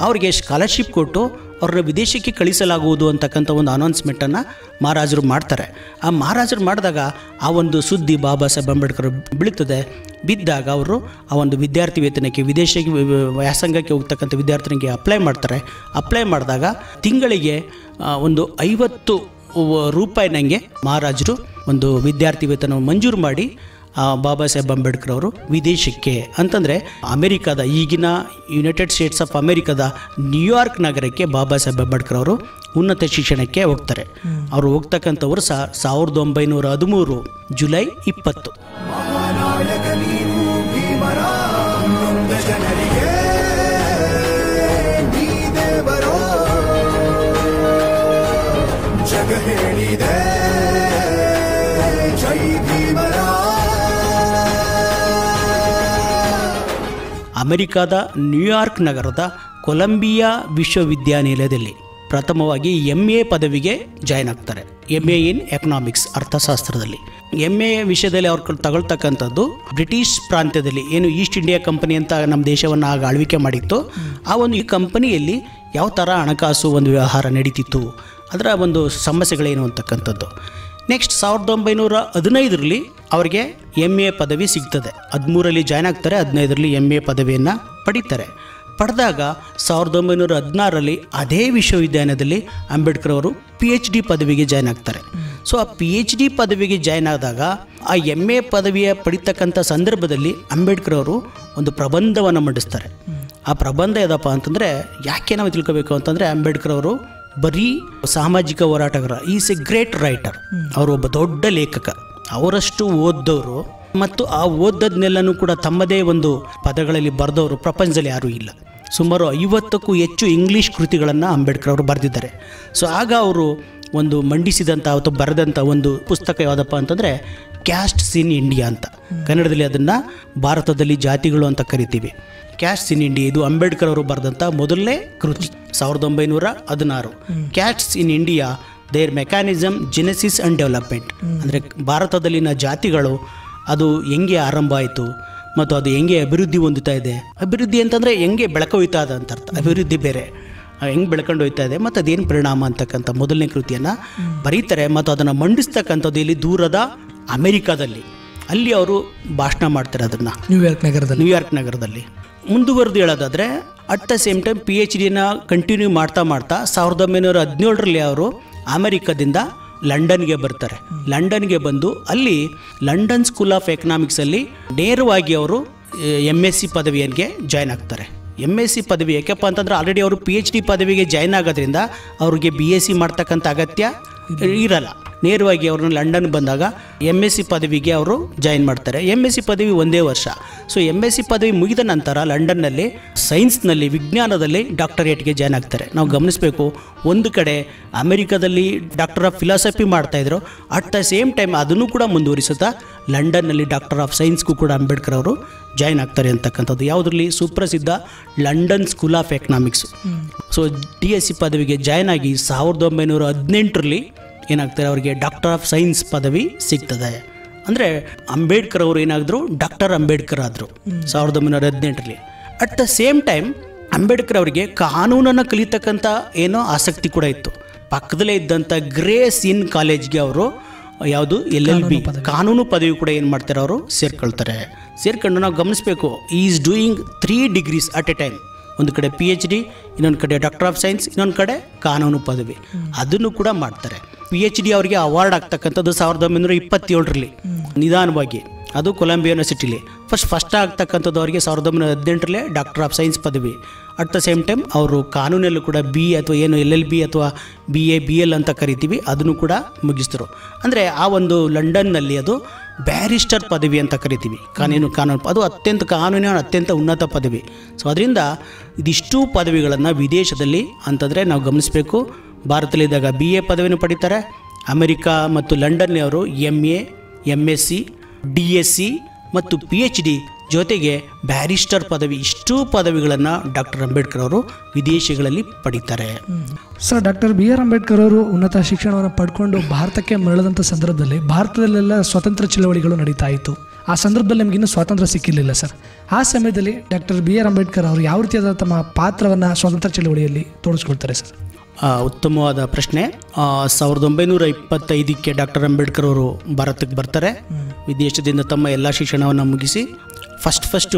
ಅವರಿಗೆ ಸ್ಕಾಲರ್ಶಿಪ್ ಕೊಟ್ಟು ಅವ್ರನ್ನ ವಿದೇಶಕ್ಕೆ ಕಳಿಸಲಾಗುವುದು ಅಂತಕ್ಕಂಥ ಒಂದು ಅನೌನ್ಸ್ಮೆಂಟನ್ನು ಮಹಾರಾಜರು ಮಾಡ್ತಾರೆ. ಆ ಮಹಾರಾಜರು ಮಾಡಿದಾಗ ಆ ಒಂದು ಸುದ್ದಿ ಬಾಬಾ ಸಾಹೇಬ್ ಅಂಬೇಡ್ಕರ್ ಬೀಳ್ತದೆ. ಬಿದ್ದಾಗ ಅವರು ಆ ಒಂದು ವಿದ್ಯಾರ್ಥಿ ವೇತನಕ್ಕೆ, ವಿದೇಶಕ್ಕೆ ವ್ಯಾಸಂಗಕ್ಕೆ ಹೋಗ್ತಕ್ಕಂಥ ವಿದ್ಯಾರ್ಥಿನಿಗೆ ಅಪ್ಲೈ ಮಾಡ್ತಾರೆ. ಅಪ್ಲೈ ಮಾಡಿದಾಗ ತಿಂಗಳಿಗೆ ಒಂದು 50 ರೂಪಾಯಿನಂಗೆ ಮಹಾರಾಜರು ಒಂದು ವಿದ್ಯಾರ್ಥಿ ವೇತನ ಮಂಜೂರು ಮಾಡಿ ಬಾಬಾ ಸಾಹೇಬ್ ಅಂಬೇಡ್ಕರ್ ಅವರು ವಿದೇಶಕ್ಕೆ, ಅಂತಂದರೆ ಅಮೆರಿಕದ, ಈಗಿನ ಯುನೈಟೆಡ್ ಸ್ಟೇಟ್ಸ್ ಆಫ್ ಅಮೆರಿಕದ ನ್ಯೂಯಾರ್ಕ್ ನಗರಕ್ಕೆ ಬಾಬಾ ಸಾಹೇಬ್ ಅಂಬೇಡ್ಕರ್ ಅವರು ಉನ್ನತ ಶಿಕ್ಷಣಕ್ಕೆ ಹೋಗ್ತಾರೆ. ಅವರು ಹೋಗ್ತಕ್ಕಂಥವ್ರು 1913 ಜುಲೈ 20. ಅಮೆರಿಕದ ನ್ಯೂಯಾರ್ಕ್ ನಗರದ ಕೊಲಂಬಿಯಾ ವಿಶ್ವವಿದ್ಯಾನಿಲಯದಲ್ಲಿ ಪ್ರಥಮವಾಗಿ MA ಪದವಿಗೆ ಜಾಯ್ನ್ ಆಗ್ತಾರೆ. MA ಇನ್ ಎಕನಾಮಿಕ್ಸ್, ಅರ್ಥಶಾಸ್ತ್ರದಲ್ಲಿ. MA ವಿಷಯದಲ್ಲಿ ಅವ್ರು ತಗೊಳ್ತಕ್ಕಂಥದ್ದು ಬ್ರಿಟಿಷ್ ಪ್ರಾಂತ್ಯದಲ್ಲಿ, ಏನು ಈಸ್ಟ್ ಇಂಡಿಯಾ ಕಂಪನಿ ಅಂತ ನಮ್ಮ ದೇಶವನ್ನು ಆಗ ಆಳ್ವಿಕೆ ಮಾಡಿತ್ತು, ಆ ಒಂದು ಈ ಕಂಪನಿಯಲ್ಲಿ ಯಾವ ಥರ ಹಣಕಾಸು ಒಂದು ವ್ಯವಹಾರ ನಡೀತಿತ್ತು, ಅದರ ಒಂದು ಸಮಸ್ಯೆಗಳೇನು ಅಂತಕ್ಕಂಥದ್ದು. ನೆಕ್ಸ್ಟ್ 1915ರಲ್ಲಿ ಅವರಿಗೆ MA ಪದವಿ ಸಿಗ್ತದೆ. 13ರಲ್ಲಿ ಜಾಯ್ನ್ ಆಗ್ತಾರೆ, 15ರಲ್ಲಿ MA ಪದವಿಯನ್ನು ಪಡೀತಾರೆ. ಪಡೆದಾಗ 1916ರಲ್ಲಿ ಅದೇ ವಿಶ್ವವಿದ್ಯಾಲಯದಲ್ಲಿ ಅಂಬೇಡ್ಕರ್ ಅವರು PhD ಪದವಿಗೆ ಜಾಯ್ನ್ ಆಗ್ತಾರೆ. ಸೊ ಆ PhD ಪದವಿಗೆ ಜಾಯ್ನ್ ಆದಾಗ ಆ MA ಪದವಿಯ ಪಡಿತಕ್ಕಂಥ ಸಂದರ್ಭದಲ್ಲಿ ಅಂಬೇಡ್ಕರ್ ಅವರು ಒಂದು ಪ್ರಬಂಧವನ್ನು ಮಂಡಿಸ್ತಾರೆ. ಆ ಪ್ರಬಂಧ ಯಾವುದಪ್ಪ ಅಂತಂದರೆ, ಯಾಕೆ ನಾವು ತಿಳ್ಕೋಬೇಕು ಅಂತಂದರೆ, ಅಂಬೇಡ್ಕರ್ ಅವರು ಬರೀ ಸಾಮಾಜಿಕ ಹೋರಾಟಗಾರ, ಈಸ್ ಎ ಗ್ರೇಟ್ ರೈಟರ್. ಅವರು ಒಬ್ಬ ದೊಡ್ಡ ಲೇಖಕ. ಅವರಷ್ಟು ಓದ್ದವರು ಮತ್ತು ಆ ಓದದ್ನೆಲ್ಲನೂ ಕೂಡ ತಮ್ಮದೇ ಒಂದು ಪದಗಳಲ್ಲಿ ಬರೆದವರು ಪ್ರಪಂಚದಲ್ಲಿ ಯಾರೂ ಇಲ್ಲ. ಸುಮಾರು 50ಕ್ಕೂ ಹೆಚ್ಚು ಇಂಗ್ಲೀಷ್ ಕೃತಿಗಳನ್ನು ಅಂಬೇಡ್ಕರ್ ಅವರು ಬರೆದಿದ್ದಾರೆ. ಸೊ ಆಗ ಅವರು ಒಂದು ಮಂಡಿಸಿದಂಥ ಅಥವಾ ಬರೆದಂಥ ಒಂದು ಪುಸ್ತಕ ಯಾವುದಪ್ಪ ಅಂತಂದರೆ ಕ್ಯಾಸ್ಟ್ಸ್ ಇನ್ ಇಂಡಿಯಾ ಅಂತ. ಕನ್ನಡದಲ್ಲಿ ಅದನ್ನು ಭಾರತದಲ್ಲಿ ಜಾತಿಗಳು ಅಂತ ಕರಿತೀವಿ. ಕ್ಯಾಸ್ಟ್ಸ್ ಇನ್ ಇಂಡಿಯಾ, ಇದು ಅಂಬೇಡ್ಕರ್ ಅವರು ಬರೆದಂಥ ಮೊದಲನೇ ಕೃತಿ, 1916. Castes in India, their mechanism, genesis and development. ಅಂದರೆ ಭಾರತದಲ್ಲಿನ ಜಾತಿಗಳು ಅದು ಹೆಂಗೆ ಆರಂಭ ಆಯಿತು ಮತ್ತು ಅದು ಹೆಂಗೆ ಅಭಿವೃದ್ಧಿ ಹೊಂದುತ್ತಾ ಇದೆ. ಅಭಿವೃದ್ಧಿ ಅಂತಂದರೆ ಹೆಂಗೆ ಬೆಳಕೊಯ್ತಾ ಇದೆ ಅಂತ ಅರ್ಥ. ಅಭಿವೃದ್ಧಿ ಬೇರೆ, ಹೆಂಗೆ ಬೆಳ್ಕೊಂಡು ಹೋಗ್ತಾ ಇದೆ ಮತ್ತು ಅದೇನು ಪರಿಣಾಮ ಅಂತಕ್ಕಂಥ ಮೊದಲನೇ ಕೃತಿಯನ್ನು ಬರೀತಾರೆ. ಮತ್ತು ಅದನ್ನು ಮಂಡಿಸ್ತಕ್ಕಂಥದ್ದು ಇಲ್ಲಿ ದೂರದ ಅಮೆರಿಕಾದಲ್ಲಿ, ಅಲ್ಲಿ ಅವರು ಭಾಷಣ ಮಾಡ್ತಾರೆ ಅದನ್ನು ನ್ಯೂಯಾರ್ಕ್ ನಗರದಲ್ಲಿ. ಮುಂದುವರೆದು ಹೇಳೋದಾದರೆ, ಅಟ್ ದ ಸೇಮ್ ಟೈಮ್ PhDನ ಕಂಟಿನ್ಯೂ ಮಾಡ್ತಾ 1917ರಲ್ಲಿ ಅವರು ಅಮೆರಿಕದಿಂದ ಲಂಡನ್ಗೆ ಬರ್ತಾರೆ. ಲಂಡನ್ಗೆ ಬಂದು ಅಲ್ಲಿ ಲಂಡನ್ ಸ್ಕೂಲ್ ಆಫ್ ಎಕನಾಮಿಕ್ಸಲ್ಲಿ ನೇರವಾಗಿ ಅವರು MSc ಪದವಿಗೆ ಜಾಯ್ನ್ ಆಗ್ತಾರೆ. MSc ಪದವಿ ಯಾಕಪ್ಪ ಅಂತಂದ್ರೆ ಆಲ್ರೆಡಿ ಅವರು PhD ಪದವಿಗೆ ಜಾಯ್ನ್ ಆಗೋದ್ರಿಂದ ಅವ್ರಿಗೆ BSc ಮಾಡ್ತಕ್ಕಂಥ ಅಗತ್ಯ ಇರಲ್ಲ. ನೇರವಾಗಿ ಅವ್ರನ್ನ ಲಂಡನ್ ಬಂದಾಗ MSc ಪದವಿಗೆ ಅವರು ಜಾಯಿನ್ ಮಾಡ್ತಾರೆ. MSc ಪದವಿ ಒಂದೇ ವರ್ಷ. ಸೊ MSc ಪದವಿ ಮುಗಿದ ನಂತರ ಲಂಡನ್ನಲ್ಲಿ ಸೈನ್ಸ್ನಲ್ಲಿ ವಿಜ್ಞಾನದಲ್ಲಿ ಡಾಕ್ಟರೇಟ್ಗೆ ಜಾಯ್ನ್ ಆಗ್ತಾರೆ. ನಾವು ಗಮನಿಸಬೇಕು, ಒಂದು ಕಡೆ ಅಮೆರಿಕದಲ್ಲಿ ಡಾಕ್ಟರ್ ಆಫ್ ಫಿಲಾಸಫಿ ಮಾಡ್ತಾಯಿದ್ರು, ಅಟ್ ದ ಸೇಮ್ ಟೈಮ್ ಅದನ್ನು ಕೂಡ ಮುಂದುವರಿಸುತ್ತಾ ಲಂಡನ್ನಲ್ಲಿ ಡಾಕ್ಟರ್ ಆಫ್ ಸೈನ್ಸ್ಗೂ ಕೂಡ ಅಂಬೇಡ್ಕರ್ ಅವರು ಜಾಯ್ನ್ ಆಗ್ತಾರೆ ಅಂತಕ್ಕಂಥದ್ದು. ಯಾವುದರಲ್ಲಿ? ಸುಪ್ರಸಿದ್ಧ London school of economics. So DSc ಪದವಿಗೆ ಜಾಯ್ನ್ ಆಗಿ 1918ರಲ್ಲಿ ಏನಾಗ್ತಾರೆ, ಅವರಿಗೆ ಡಾಕ್ಟರ್ ಆಫ್ ಸೈನ್ಸ್ ಪದವಿ ಸಿಗ್ತದೆ. ಅಂದರೆ ಅಂಬೇಡ್ಕರ್ ಅವರು ಏನಾದರೂ ಡಾಕ್ಟರ್ ಅಂಬೇಡ್ಕರ್ ಆದರು 1918ರಲ್ಲಿ. At the same time Ambedkar ಅವರಿಗೆ ಕಾನೂನನ್ನು ಕಲಿತಕ್ಕಂಥ ಏನೋ ಆಸಕ್ತಿ ಕೂಡ ಇತ್ತು. ಪಕ್ಕದಲ್ಲೇ ಇದ್ದಂಥ ಗ್ರೇಸ್ ಇನ್ ಕಾಲೇಜ್ಗೆ ಅವರು ಯಾವುದು LLB ಕಾನೂನು ಪದವಿ ಕೂಡ ಏನು ಮಾಡ್ತಾರೆ, ಅವರು ಸೇರ್ಕೊಳ್ತಾರೆ. ಸೇರ್ಕೊಂಡು ನಾವು ಗಮನಿಸಬೇಕು, is doing 3 degrees at A time. ಒಂದು ಕಡೆ PhD, ಇನ್ನೊಂದು ಕಡೆ ಡಾಕ್ಟರ್ ಆಫ್ ಸೈನ್ಸ್, ಇನ್ನೊಂದು ಕಡೆ ಕಾನೂನು ಪದವಿ, ಅದನ್ನು ಕೂಡ ಮಾಡ್ತಾರೆ. PhD ಅವರಿಗೆ ಅವಾರ್ಡ್ ಆಗ್ತಕ್ಕಂಥದ್ದು 1927ರಲ್ಲಿ ನಿಧಾನವಾಗಿ, ಅದು ಕೊಲಂಬಿಯಾ ಯೂನಿವರ್ಸಿಟಿಲಿ. ಫಸ್ಟ್ ಆಗ್ತಕ್ಕಂಥದ್ದು ಅವರಿಗೆ 1918ರಲ್ಲಿ ಡಾಕ್ಟರ್ ಆಫ್ ಸೈನ್ಸ್ ಪದವಿ. ಅಟ್ ದ ಸೇಮ್ ಟೈಮ್ ಅವರು ಕಾನೂನಲ್ಲೂ ಕೂಡ BA ಅಥವಾ ಏನು LLB ಅಥವಾ BA BL ಅಂತ ಕರಿತೀವಿ, ಅದನ್ನು ಕೂಡ ಮುಗಿಸಿದ್ರು. ಅಂದರೆ ಆ ಒಂದು ಲಂಡನ್ನಲ್ಲಿ ಅದು ಬ್ಯಾರಿಸ್ಟರ್ ಪದವಿ ಅಂತ ಕರಿತೀವಿ. ಕಾನೂನು ಅದು ಕಾನೂನಿನ ಅತ್ಯಂತ ಉನ್ನತ ಪದವಿ. ಸೊ ಅದರಿಂದ ಇದಿಷ್ಟು ಪದವಿಗಳನ್ನು ವಿದೇಶದಲ್ಲಿ ಅಂತಂದರೆ ನಾವು ಗಮನಿಸಬೇಕು. ಭಾರತದಲ್ಲಿದ್ದಾಗ BA ಪದವಿಯನ್ನು ಪಡಿತಾರೆ. ಅಮೆರಿಕ ಮತ್ತು ಲಂಡನ್ನಲ್ಲಿ ಅವರು MA, MSc, DSc ಮತ್ತು PhD ಜೊತೆಗೆ ಬ್ಯಾರಿಸ್ಟರ್ ಪದವಿ, ಇಷ್ಟು ಪದವಿಗಳನ್ನು ಡಾಕ್ಟರ್ ಅಂಬೇಡ್ಕರ್ ಅವರು ವಿದೇಶಗಳಲ್ಲಿ ಪಡಿತಾರೆ. ಸರ್, ಡಾಕ್ಟರ್ BR ಅಂಬೇಡ್ಕರ್ ಅವರು ಉನ್ನತ ಶಿಕ್ಷಣವನ್ನು ಪಡ್ಕೊಂಡು ಭಾರತಕ್ಕೆ ಮರಳಿದಂಥ ಸಂದರ್ಭದಲ್ಲಿ ಭಾರತದಲ್ಲೆಲ್ಲ ಸ್ವಾತಂತ್ರ್ಯ ಚಳವಳಿಗಳು ನಡೀತಾ ಇತ್ತು. ಆ ಸಂದರ್ಭದಲ್ಲಿ ನಮಗಿನ್ನೂ ಸ್ವಾತಂತ್ರ್ಯ ಸಿಕ್ಕಿರಲಿಲ್ಲ ಸರ್. ಆ ಸಮಯದಲ್ಲಿ ಡಾಕ್ಟರ್ BR ಅಂಬೇಡ್ಕರ್ ಅವರು ಯಾವ ರೀತಿಯಾದ ತಮ್ಮ ಪಾತ್ರವನ್ನು ಸ್ವಾತಂತ್ರ್ಯ ಚಳವಳಿಯಲ್ಲಿ ತೋರಿಸ್ಕೊಳ್ತಾರೆ ಸರ್? ಉತ್ತಮವಾದ ಪ್ರಶ್ನೆ. 1925ಕ್ಕೆ ಡಾಕ್ಟರ್ ಅಂಬೇಡ್ಕರ್ ಅವರು ಭಾರತಕ್ಕೆ ಬರ್ತಾರೆ. ವಿದೇಶದಿಂದ ತಮ್ಮ ಎಲ್ಲ ಶಿಕ್ಷಣವನ್ನು ಮುಗಿಸಿ ಫಸ್ಟ್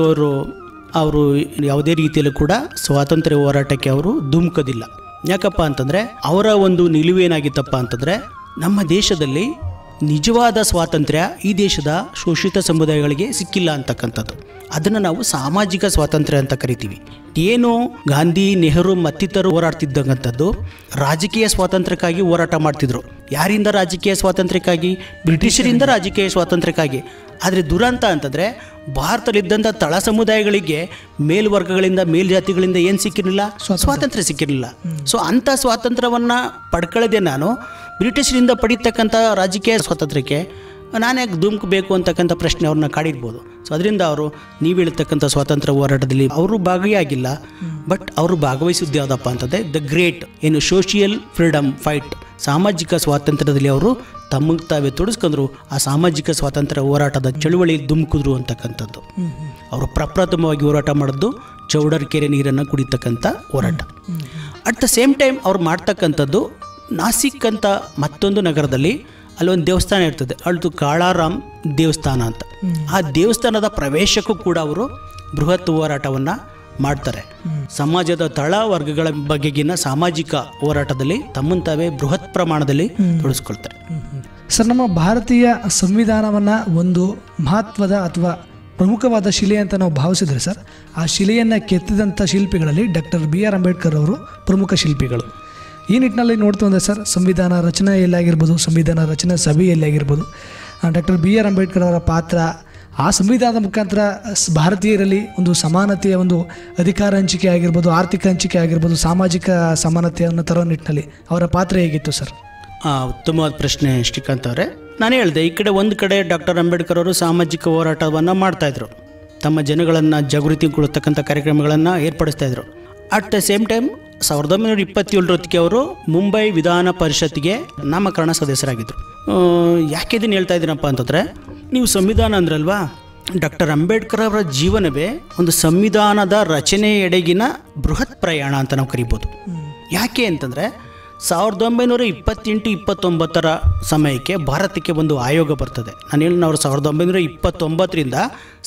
ಅವರು ಯಾವುದೇ ರೀತಿಯಲ್ಲೂ ಕೂಡ ಸ್ವಾತಂತ್ರ್ಯ ಹೋರಾಟಕ್ಕೆ ಅವರು ಧುಮುಕೋದಿಲ್ಲ. ಯಾಕಪ್ಪ ಅಂತಂದರೆ ಅವರ ಒಂದು ನಿಲುವೇನಾಗಿತ್ತಪ್ಪ ಅಂತಂದರೆ, ನಮ್ಮ ದೇಶದಲ್ಲಿ ನಿಜವಾದ ಸ್ವಾತಂತ್ರ್ಯ ಈ ದೇಶದ ಶೋಷಿತ ಸಮುದಾಯಗಳಿಗೆ ಸಿಕ್ಕಿಲ್ಲ ಅಂತಕ್ಕಂಥದ್ದು. ಅದನ್ನು ನಾವು ಸಾಮಾಜಿಕ ಸ್ವಾತಂತ್ರ್ಯ ಅಂತ ಕರಿತೀವಿ. ಏನು ಗಾಂಧಿ, ನೆಹರು ಮತ್ತಿತರರು ಹೋರಾಡ್ತಿದ್ದಂಥದ್ದು ರಾಜಕೀಯ ಸ್ವಾತಂತ್ರ್ಯಕ್ಕಾಗಿ ಹೋರಾಟ ಮಾಡ್ತಿದ್ರು. ಯಾರಿಂದ ರಾಜಕೀಯ ಸ್ವಾತಂತ್ರ್ಯಕ್ಕಾಗಿ? ಬ್ರಿಟಿಷರಿಂದ ರಾಜಕೀಯ ಸ್ವಾತಂತ್ರ್ಯಕ್ಕಾಗಿ. ಆದರೆ ದುರಂತ ಅಂತಂದರೆ ಭಾರತದಲ್ಲಿದ್ದಂಥ ತಳ ಸಮುದಾಯಗಳಿಗೆ ಮೇಲ್ವರ್ಗಗಳಿಂದ, ಮೇಲ್ಜಾತಿಗಳಿಂದ ಏನು ಸಿಕ್ಕಿರಲಿಲ್ಲ? ಸ್ವಾತಂತ್ರ್ಯ ಸಿಕ್ಕಿರಲಿಲ್ಲ. ಸೊ ಅಂಥ ಸ್ವಾತಂತ್ರ್ಯವನ್ನು ಪಡ್ಕೊಳ್ಳದೆ ನಾನು ಬ್ರಿಟಿಷರಿಂದ ಪಡೀತಕ್ಕಂಥ ರಾಜಕೀಯ ಸ್ವಾತಂತ್ರ್ಯಕ್ಕೆ ನಾನು ಯಾಕೆ ಧುಮುಕಬೇಕು ಅಂತಕ್ಕಂಥ ಪ್ರಶ್ನೆ ಅವ್ರನ್ನ ಕಾಡಿರ್ಬೋದು. ಸೊ ಅದರಿಂದ ಅವರು ನೀವು ಹೇಳ್ತಕ್ಕಂಥ ಸ್ವಾತಂತ್ರ್ಯ ಹೋರಾಟದಲ್ಲಿ ಅವರು ಭಾಗಿಯಾಗಿಲ್ಲ. ಬಟ್ ಅವರು ಭಾಗವಹಿಸಿದ್ದು ಯಾವುದಪ್ಪ ಅಂತಂದರೆ ದ ಗ್ರೇಟ್ ಏನು ಸೋಷಿಯಲ್ ಫ್ರೀಡಮ್ ಫೈಟ್, ಸಾಮಾಜಿಕ ಸ್ವಾತಂತ್ರ್ಯದಲ್ಲಿ ಅವರು ತಮಗೆ ತಾವೇ ತೊಡಸ್ಕೊಂಡ್ರು. ಆ ಸಾಮಾಜಿಕ ಸ್ವಾತಂತ್ರ್ಯ ಹೋರಾಟದ ಚಳುವಳಿ ಧುಮುಕಿದ್ರು ಅಂತಕ್ಕಂಥದ್ದು. ಅವರು ಪ್ರಪ್ರಥಮವಾಗಿ ಹೋರಾಟ ಮಾಡಿದ್ದು ಚೌಡರ್ಕೆರೆ ನೀರನ್ನು ಕುಡಿತಕ್ಕಂಥ ಹೋರಾಟ. ಅಟ್ ದ ಸೇಮ್ ಟೈಮ್ ಅವ್ರು ಮಾಡ್ತಕ್ಕಂಥದ್ದು ನಾಸಿಕ್ ಅಂತ ಮತ್ತೊಂದು ನಗರದಲ್ಲಿ ಅಲ್ಲೊಂದು ದೇವಸ್ಥಾನ ಇರ್ತದೆ, ಅದು ಕಾಳಾರಾಮ್ ದೇವಸ್ಥಾನ ಅಂತ. ಆ ದೇವಸ್ಥಾನದ ಪ್ರವೇಶಕ್ಕೂ ಕೂಡ ಅವರು ಬೃಹತ್ ಹೋರಾಟವನ್ನು ಮಾಡ್ತಾರೆ. ಸಮಾಜದ ತಳ ವರ್ಗಗಳ ಬಗೆಗಿನ ಸಾಮಾಜಿಕ ಹೋರಾಟದಲ್ಲಿ ತಮ್ಮನ್ನು ತಾವೇ ಬೃಹತ್ ಪ್ರಮಾಣದಲ್ಲಿ ತೊಡಗಿಸ್ಕೊಳ್ತಾರೆ. ಸರ್, ನಮ್ಮ ಭಾರತೀಯ ಸಂವಿಧಾನವನ್ನು ಒಂದು ಮಹತ್ವದ ಅಥವಾ ಪ್ರಮುಖವಾದ ಶಿಲೆ ಅಂತ ನಾವು ಭಾವಿಸಿದ್ರೆ ಸರ್, ಆ ಶಿಲೆಯನ್ನು ಕೆತ್ತಿದಂಥ ಶಿಲ್ಪಿಗಳಲ್ಲಿ ಡಾಕ್ಟರ್ BR ಅಂಬೇಡ್ಕರ್ ಅವರು ಪ್ರಮುಖ ಶಿಲ್ಪಿಗಳು. ಈ ನಿಟ್ಟಿನಲ್ಲಿ ನೋಡ್ತು ಅಂದರೆ ಸರ್, ಸಂವಿಧಾನ ರಚನೆಯಲ್ಲಾಗಿರ್ಬೋದು, ಸಂವಿಧಾನ ರಚನೆ ಸಭೆಯಲ್ಲಾಗಿರ್ಬೋದು, ಡಾಕ್ಟರ್ BR ಅಂಬೇಡ್ಕರ್ ಅವರ ಪಾತ್ರ, ಆ ಸಂವಿಧಾನದ ಮುಖಾಂತರ ಭಾರತೀಯರಲ್ಲಿ ಒಂದು ಸಮಾನತೆಯ ಒಂದು ಅಧಿಕಾರ ಹಂಚಿಕೆ ಆಗಿರ್ಬೋದು, ಆರ್ಥಿಕ ಹಂಚಿಕೆ ಆಗಿರ್ಬೋದು, ಸಾಮಾಜಿಕ ಸಮಾನತೆಯನ್ನು ತರೋ ನಿಟ್ಟಿನಲ್ಲಿ ಅವರ ಪಾತ್ರ ಹೇಗಿತ್ತು ಸರ್? ಉತ್ತಮವಾದ ಪ್ರಶ್ನೆ ಶ್ರೀಕಾಂತ್ ಅವರೇ. ನಾನು ಹೇಳಿದೆ, ಈ ಕಡೆ ಒಂದು ಕಡೆ ಡಾಕ್ಟರ್ ಅಂಬೇಡ್ಕರ್ ಅವರು ಸಾಮಾಜಿಕ ಹೋರಾಟವನ್ನು ಮಾಡ್ತಾಯಿದ್ರು, ತಮ್ಮ ಜನಗಳನ್ನು ಜಾಗೃತಿಗೊಳಿಸ್ತಕ್ಕಂಥ ಕಾರ್ಯಕ್ರಮಗಳನ್ನು ಏರ್ಪಡಿಸ್ತಾಯಿದ್ರು. ಅಟ್ ದ ಸೇಮ್ ಟೈಮ್ 1927 ಅವರು ಮುಂಬೈ ವಿಧಾನ ಪರಿಷತ್ಗೆ ನಾಮಕರಣ ಸದಸ್ಯರಾಗಿದ್ದರು. ಯಾಕೆ ಇದನ್ನು ಹೇಳ್ತಾ ಇದ್ದೀನಪ್ಪ ಅಂತಂದರೆ, ನೀವು ಸಂವಿಧಾನ ಅಂದ್ರಲ್ವಾ, ಡಾಕ್ಟರ್ ಅಂಬೇಡ್ಕರ್ ಅವರ ಜೀವನವೇ ಒಂದು ಸಂವಿಧಾನದ ರಚನೆಯೆಡೆಗಿನ ಬೃಹತ್ ಪ್ರಯಾಣ ಅಂತ ನಾವು ಕರಿಬೋದು. ಯಾಕೆ ಅಂತಂದರೆ 1928-29 ಸಮಯಕ್ಕೆ ಭಾರತಕ್ಕೆ ಒಂದು ಆಯೋಗ ಬರ್ತದೆ. ನಾನು ಹೇಳಿ, ನಾವು 1929ರಿಂದ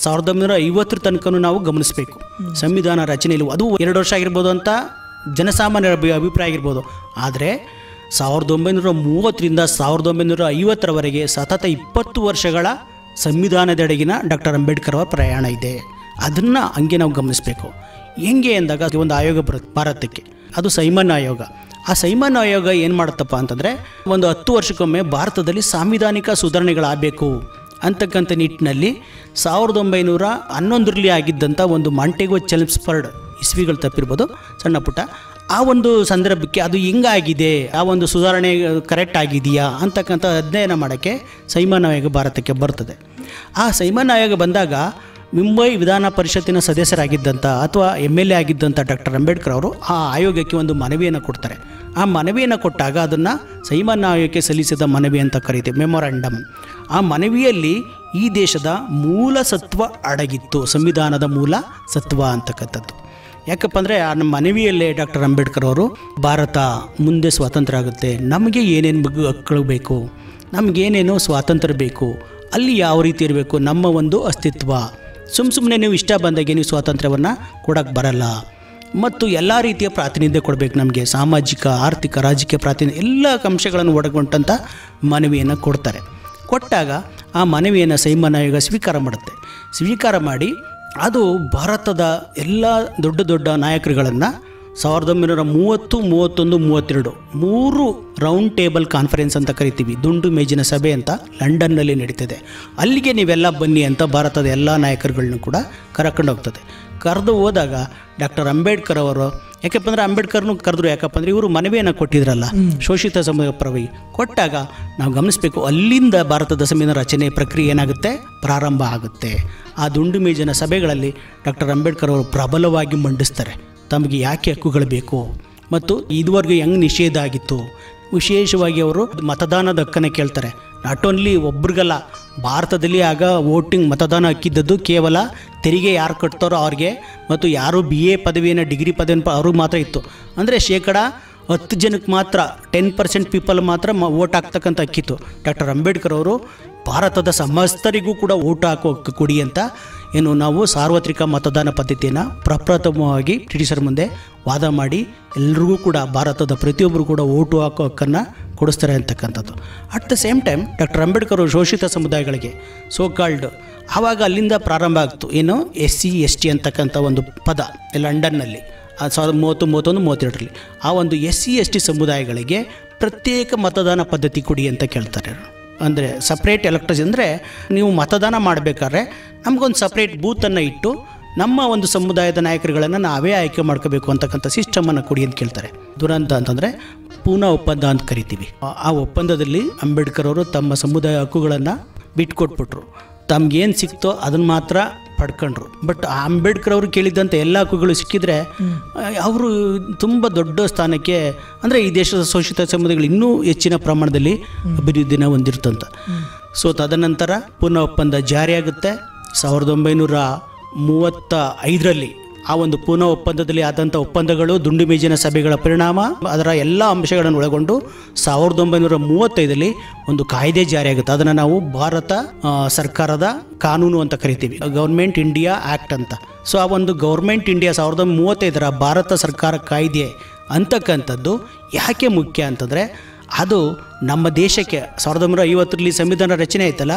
1950 ತನಕ ನಾವು ಗಮನಿಸಬೇಕು ಸಂವಿಧಾನ ರಚನೆಯಲ್ಲಿ. ಅದು 2 ವರ್ಷ ಆಗಿರ್ಬೋದು ಅಂತ ಜನಸಾಮಾನ್ಯರ ಅಭಿಪ್ರಾಯ ಆಗಿರ್ಬೋದು. ಆದರೆ 1930ರಿಂದ 1950ರವರೆಗೆ ಸತತ 20 ವರ್ಷಗಳ ಸಂವಿಧಾನದೆಡೆಗಿನ ಡಾಕ್ಟರ್ ಅಂಬೇಡ್ಕರ್ ಅವರ ಪ್ರಯಾಣ ಇದೆ. ಅದನ್ನು ಹಂಗೆ ನಾವು ಗಮನಿಸಬೇಕು. ಹೆಂಗೆ ಅಂದಾಗ ಒಂದು ಆಯೋಗ ಬರುತ್ತೆ ಭಾರತಕ್ಕೆ, ಅದು ಸೈಮನ್ ಆಯೋಗ. ಆ ಸೈಮನ್ ಆಯೋಗ ಏನು ಮಾಡುತ್ತಪ್ಪ ಅಂತಂದರೆ ಒಂದು 10 ವರ್ಷಕ್ಕೊಮ್ಮೆ ಭಾರತದಲ್ಲಿ ಸಾಂವಿಧಾನಿಕ ಸುಧಾರಣೆಗಳಾಗಬೇಕು ಅಂತಕ್ಕಂಥ ನಿಟ್ಟಿನಲ್ಲಿ 1911ರಲ್ಲಿ ಆಗಿದ್ದಂಥ ಒಂದು ಮಾಂಟೆಗೋ ಚೆಲ್ಮ್ಸ್ಫರ್ಡ್ ಇಸ್ವಿಗಳು ತಪ್ಪಿರ್ಬೋದು ಸಣ್ಣ ಪುಟ್ಟ, ಆ ಒಂದು ಸಂದರ್ಭಕ್ಕೆ ಅದು ಹೆಂಗಾಗಿದೆ, ಆ ಒಂದು ಸುಧಾರಣೆ ಕರೆಕ್ಟ್ ಆಗಿದೆಯಾ ಅಂತಕ್ಕಂಥ ಅಧ್ಯಯನ ಮಾಡೋಕ್ಕೆ ಸೈಮನ್ ಆಯೋಗ ಭಾರತಕ್ಕೆ ಬರ್ತದೆ. ಆ ಸೈಮನ್ ಆಯೋಗ ಬಂದಾಗ ಮುಂಬೈ ವಿಧಾನ ಪರಿಷತ್ತಿನ ಸದಸ್ಯರಾಗಿದ್ದಂಥ ಅಥವಾ MLA ಆಗಿದ್ದಂಥ ಡಾಕ್ಟರ್ ಅಂಬೇಡ್ಕರ್ ಅವರು ಆ ಆಯೋಗಕ್ಕೆ ಒಂದು ಮನವಿಯನ್ನು ಕೊಡ್ತಾರೆ. ಆ ಮನವಿಯನ್ನು ಕೊಟ್ಟಾಗ ಅದನ್ನು ಸೈಮನ್ ಆಯೋಗಕ್ಕೆ ಸಲ್ಲಿಸಿದ ಮನವಿ ಅಂತ ಕರೀತೀವಿ, ಮೆಮೊರಾಂಡಮ್. ಆ ಮನವಿಯಲ್ಲಿ ಈ ದೇಶದ ಮೂಲ ಸತ್ವ ಅಡಗಿತ್ತು, ಸಂವಿಧಾನದ ಮೂಲ ಸತ್ವ ಅಂತಕ್ಕಂಥದ್ದು. ಯಾಕಪ್ಪ ಅಂದರೆ ಆ ಮನವಿಯಲ್ಲೇ ಡಾಕ್ಟರ್ ಅಂಬೇಡ್ಕರ್ ಅವರು ಭಾರತ ಮುಂದೆ ಸ್ವಾತಂತ್ರ್ಯ ಆಗುತ್ತೆ, ನಮಗೆ ಏನೇನು ಹಕ್ಕುಗಳು ಬೇಕು, ನಮಗೇನೇನು ಸ್ವಾತಂತ್ರ್ಯ ಬೇಕು, ಅಲ್ಲಿ ಯಾವ ರೀತಿ ಇರಬೇಕು ನಮ್ಮ ಒಂದು ಅಸ್ತಿತ್ವ, ಸುಮ್ಮನೆ ನೀವು ಇಷ್ಟ ಬಂದಾಗೆ ನೀವು ಸ್ವಾತಂತ್ರ್ಯವನ್ನು ಕೊಡೋಕ್ಕೆ ಬರಲ್ಲ, ಮತ್ತು ಎಲ್ಲ ರೀತಿಯ ಪ್ರಾತಿನಿಧ್ಯ ಕೊಡಬೇಕು ನಮಗೆ, ಸಾಮಾಜಿಕ ಆರ್ಥಿಕ ರಾಜಕೀಯ ಪ್ರಾತಿನಿಧ್ಯ ಎಲ್ಲ ಅಂಶಗಳನ್ನು ಒಳಗೊಂಡಂಥ ಮನವಿಯನ್ನು ಕೊಡ್ತಾರೆ. ಕೊಟ್ಟಾಗ ಆ ಮನವಿಯನ್ನು ಸೈಮನ್ ಆಯೋಗ ಸ್ವೀಕಾರ ಮಾಡುತ್ತೆ. ಸ್ವೀಕಾರ ಮಾಡಿ ಅದು ಭಾರತದ ಎಲ್ಲ ದೊಡ್ಡ ದೊಡ್ಡ ನಾಯಕರುಗಳನ್ನು 1930, 31, 32 3 ರೌಂಡ್ ಟೇಬಲ್ ಕಾನ್ಫರೆನ್ಸ್ ಅಂತ ಕರಿತೀವಿ, ದುಂಡು ಮೇಜಿನ ಸಭೆ ಅಂತ ಲಂಡನ್ನಲ್ಲಿ ನಡೀತದೆ. ಅಲ್ಲಿಗೆ ನೀವೆಲ್ಲ ಬನ್ನಿ ಅಂತ ಭಾರತದ ಎಲ್ಲ ನಾಯಕರುಗಳನ್ನೂ ಕೂಡ ಕರ್ಕೊಂಡು ಹೋಗ್ತದೆ. ಕರೆದು ಹೋದಾಗ ಡಾಕ್ಟರ್ ಅಂಬೇಡ್ಕರ್ ಅವರು, ಯಾಕಪ್ಪ ಅಂದರೆ ಅಂಬೇಡ್ಕರ್ನು ಕರೆದ್ರು, ಯಾಕಪ್ಪ ಅಂದರೆ ಇವರು ಮನವಿಯನ್ನು ಕೊಟ್ಟಿದ್ರಲ್ಲ ಶೋಷಿತ ಸಮುದಾಯ ಪರವಾಗಿ ಕೊಟ್ಟಾಗ ನಾವು ಗಮನಿಸಬೇಕು, ಅಲ್ಲಿಂದ ಭಾರತದ ಸಂವಿಧಾನ ರಚನೆ ಪ್ರಕ್ರಿಯೆ ಏನಾಗುತ್ತೆ ಪ್ರಾರಂಭ ಆಗುತ್ತೆ. ಆ ದುಂಡು ಮೇಜಿನ ಸಭೆಗಳಲ್ಲಿ ಡಾಕ್ಟರ್ ಅಂಬೇಡ್ಕರ್ ಅವರು ಪ್ರಬಲವಾಗಿ ಮಂಡಿಸ್ತಾರೆ ತಮಗೆ ಯಾಕೆ ಹಕ್ಕುಗಳು ಬೇಕು ಮತ್ತು ಇದುವರೆಗೂ ಹೆಂಗೆ ನಿಷೇಧ ಆಗಿತ್ತು. ವಿಶೇಷವಾಗಿ ಅವರು ಮತದಾನದ ಹಕ್ಕನ್ನು ಕೇಳ್ತಾರೆ. ನಾಟ್ ಓನ್ಲಿ ಒಬ್ರಿಗಲ್ಲ, ಭಾರತದಲ್ಲಿ ಆಗ ವೋಟಿಂಗ್ ಮತದಾನ ಹಾಕಿದ್ದದ್ದು ಕೇವಲ ತೆರಿಗೆ ಯಾರು ಕಟ್ತಾರೋ ಅವ್ರಿಗೆ, ಮತ್ತು ಯಾರು BA ಪದವಿಯನ್ನು ಡಿಗ್ರಿ ಪದವಿಯನ್ನು ಅವ್ರಿಗೆ ಮಾತ್ರ ಇತ್ತು. ಅಂದರೆ 10 ಜನಕ್ಕೆ ಮಾತ್ರ 10% ಪೀಪಲ್ ಮಾತ್ರ ವೋಟ್ ಹಾಕ್ತಕ್ಕಂಥ ಹಕ್ಕಿತ್ತು. ಡಾಕ್ಟರ್ ಅಂಬೇಡ್ಕರ್ ಅವರು ಭಾರತದ ಸಮಸ್ತರಿಗೂ ಕೂಡ ವೋಟ್ ಹಾಕೋ ಹಕ್ಕು ಕೊಡಿ ಅಂತ ಏನು ನಾವು ಸಾರ್ವತ್ರಿಕ ಮತದಾನ ಪದ್ಧತಿಯನ್ನು ಪ್ರಪ್ರಥಮವಾಗಿ ಬ್ರಿಟಿಷರ ಮುಂದೆ ವಾದ ಮಾಡಿ ಎಲ್ರಿಗೂ ಕೂಡ ಭಾರತದ ಪ್ರತಿಯೊಬ್ಬರು ಕೂಡ ವೋಟು ಹಾಕೋ ಹಕ್ಕನ್ನು ಕೊಡಿಸ್ತಾರೆ ಅಂತಕ್ಕಂಥದ್ದು. At the same time doctor Ambedkar ಅವರು ಶೋಷಿತ ಸಮುದಾಯಗಳಿಗೆ ಸೋ ಕಾಲ್ಡ್ ಆವಾಗ ಅಲ್ಲಿಂದ ಪ್ರಾರಂಭ ಆಗ್ತು ಏನು SC ST ಅಂತಕ್ಕಂಥ ಒಂದು ಪದ ಲಂಡನ್ನಲ್ಲಿ 1930, 31, 32ರಲ್ಲಿ ಆ ಒಂದು SC ST ಸಮುದಾಯಗಳಿಗೆ ಪ್ರತ್ಯೇಕ ಮತದಾನ ಪದ್ಧತಿ ಕೊಡಿ ಅಂತ ಕೇಳ್ತಾರೆ. ಅಂದರೆ ಸಪ್ರೇಟ್ ಎಲೆಕ್ಟ್ರಿಸಿ, ಅಂದರೆ ನೀವು ಮತದಾನ ಮಾಡಬೇಕಾದ್ರೆ ನಮಗೊಂದು ಸಪ್ರೇಟ್ ಬೂತನ್ನು ಇಟ್ಟು ನಮ್ಮ ಒಂದು ಸಮುದಾಯದ ನಾಯಕರುಗಳನ್ನು ನಾವೇ ಆಯ್ಕೆ ಮಾಡ್ಕೋಬೇಕು ಅಂತಕ್ಕಂಥ ಸಿಸ್ಟಮನ್ನು ಕೊಡಿ ಅಂತ ಕೇಳ್ತಾರೆ. ದುರಂತ ಅಂತಂದರೆ ಪೂನಾ ಒಪ್ಪಂದ ಅಂತ ಕರಿತೀವಿ. ಆ ಒಪ್ಪಂದದಲ್ಲಿ ಅಂಬೇಡ್ಕರ್ ಅವರು ತಮ್ಮ ಸಮುದಾಯ ಹಕ್ಕುಗಳನ್ನು ಬಿಟ್ಕೊಟ್ಬಿಟ್ರು, ತಮ್ಗೇನು ಸಿಕ್ತೋ ಅದನ್ನು ಮಾತ್ರ ಪಡ್ಕೊಂಡ್ರು. ಬಟ್ ಆ ಅಂಬೇಡ್ಕರ್ ಅವರು ಕೇಳಿದ್ದಂಥ ಎಲ್ಲ ಹಕ್ಕುಗಳು ಸಿಕ್ಕಿದ್ರೆ ಅವರು ತುಂಬ ದೊಡ್ಡ ಸ್ಥಾನಕ್ಕೆ, ಅಂದರೆ ಈ ದೇಶದ ಶೋಷಿತ ಸಮುದಾಯಗಳು ಇನ್ನೂ ಹೆಚ್ಚಿನ ಪ್ರಮಾಣದಲ್ಲಿ ಅಭಿವೃದ್ಧಿನ ಹೊಂದಿರ್ತಂತ. ಸೊ ತದನಂತರ ಪೂನಾ ಒಪ್ಪಂದ ಜಾರಿಯಾಗುತ್ತೆ. 1935ರಲ್ಲಿ ಆ ಒಂದು ಪೂನಾ ಒಪ್ಪಂದದಲ್ಲಿ ಆದಂಥ ಒಪ್ಪಂದಗಳು ದುಂಡು ಮೇಜಿನ ಸಭೆಗಳ ಪರಿಣಾಮ ಅದರ ಎಲ್ಲ ಅಂಶಗಳನ್ನು ಒಳಗೊಂಡು 1935ರಲ್ಲಿ ಒಂದು ಕಾಯ್ದೆ ಜಾರಿಯಾಗುತ್ತೆ. ಅದನ್ನು ನಾವು ಭಾರತ ಸರ್ಕಾರದ ಕಾನೂನು ಅಂತ ಕರಿತೀವಿ, ಗೌರ್ಮೆಂಟ್ ಇಂಡಿಯಾ ಆ್ಯಕ್ಟ್ ಅಂತ. ಸೊ ಆ ಒಂದು ಗೌರ್ಮೆಂಟ್ ಇಂಡಿಯಾ 1935ರ ಭಾರತ ಸರ್ಕಾರ ಕಾಯ್ದೆ ಅಂತಕ್ಕಂಥದ್ದು ಯಾಕೆ ಮುಖ್ಯ ಅಂತಂದರೆ ಅದು ನಮ್ಮ ದೇಶಕ್ಕೆ 1950ರಲ್ಲಿ ಸಂವಿಧಾನ ರಚನೆ ಆಯ್ತಲ್ಲ,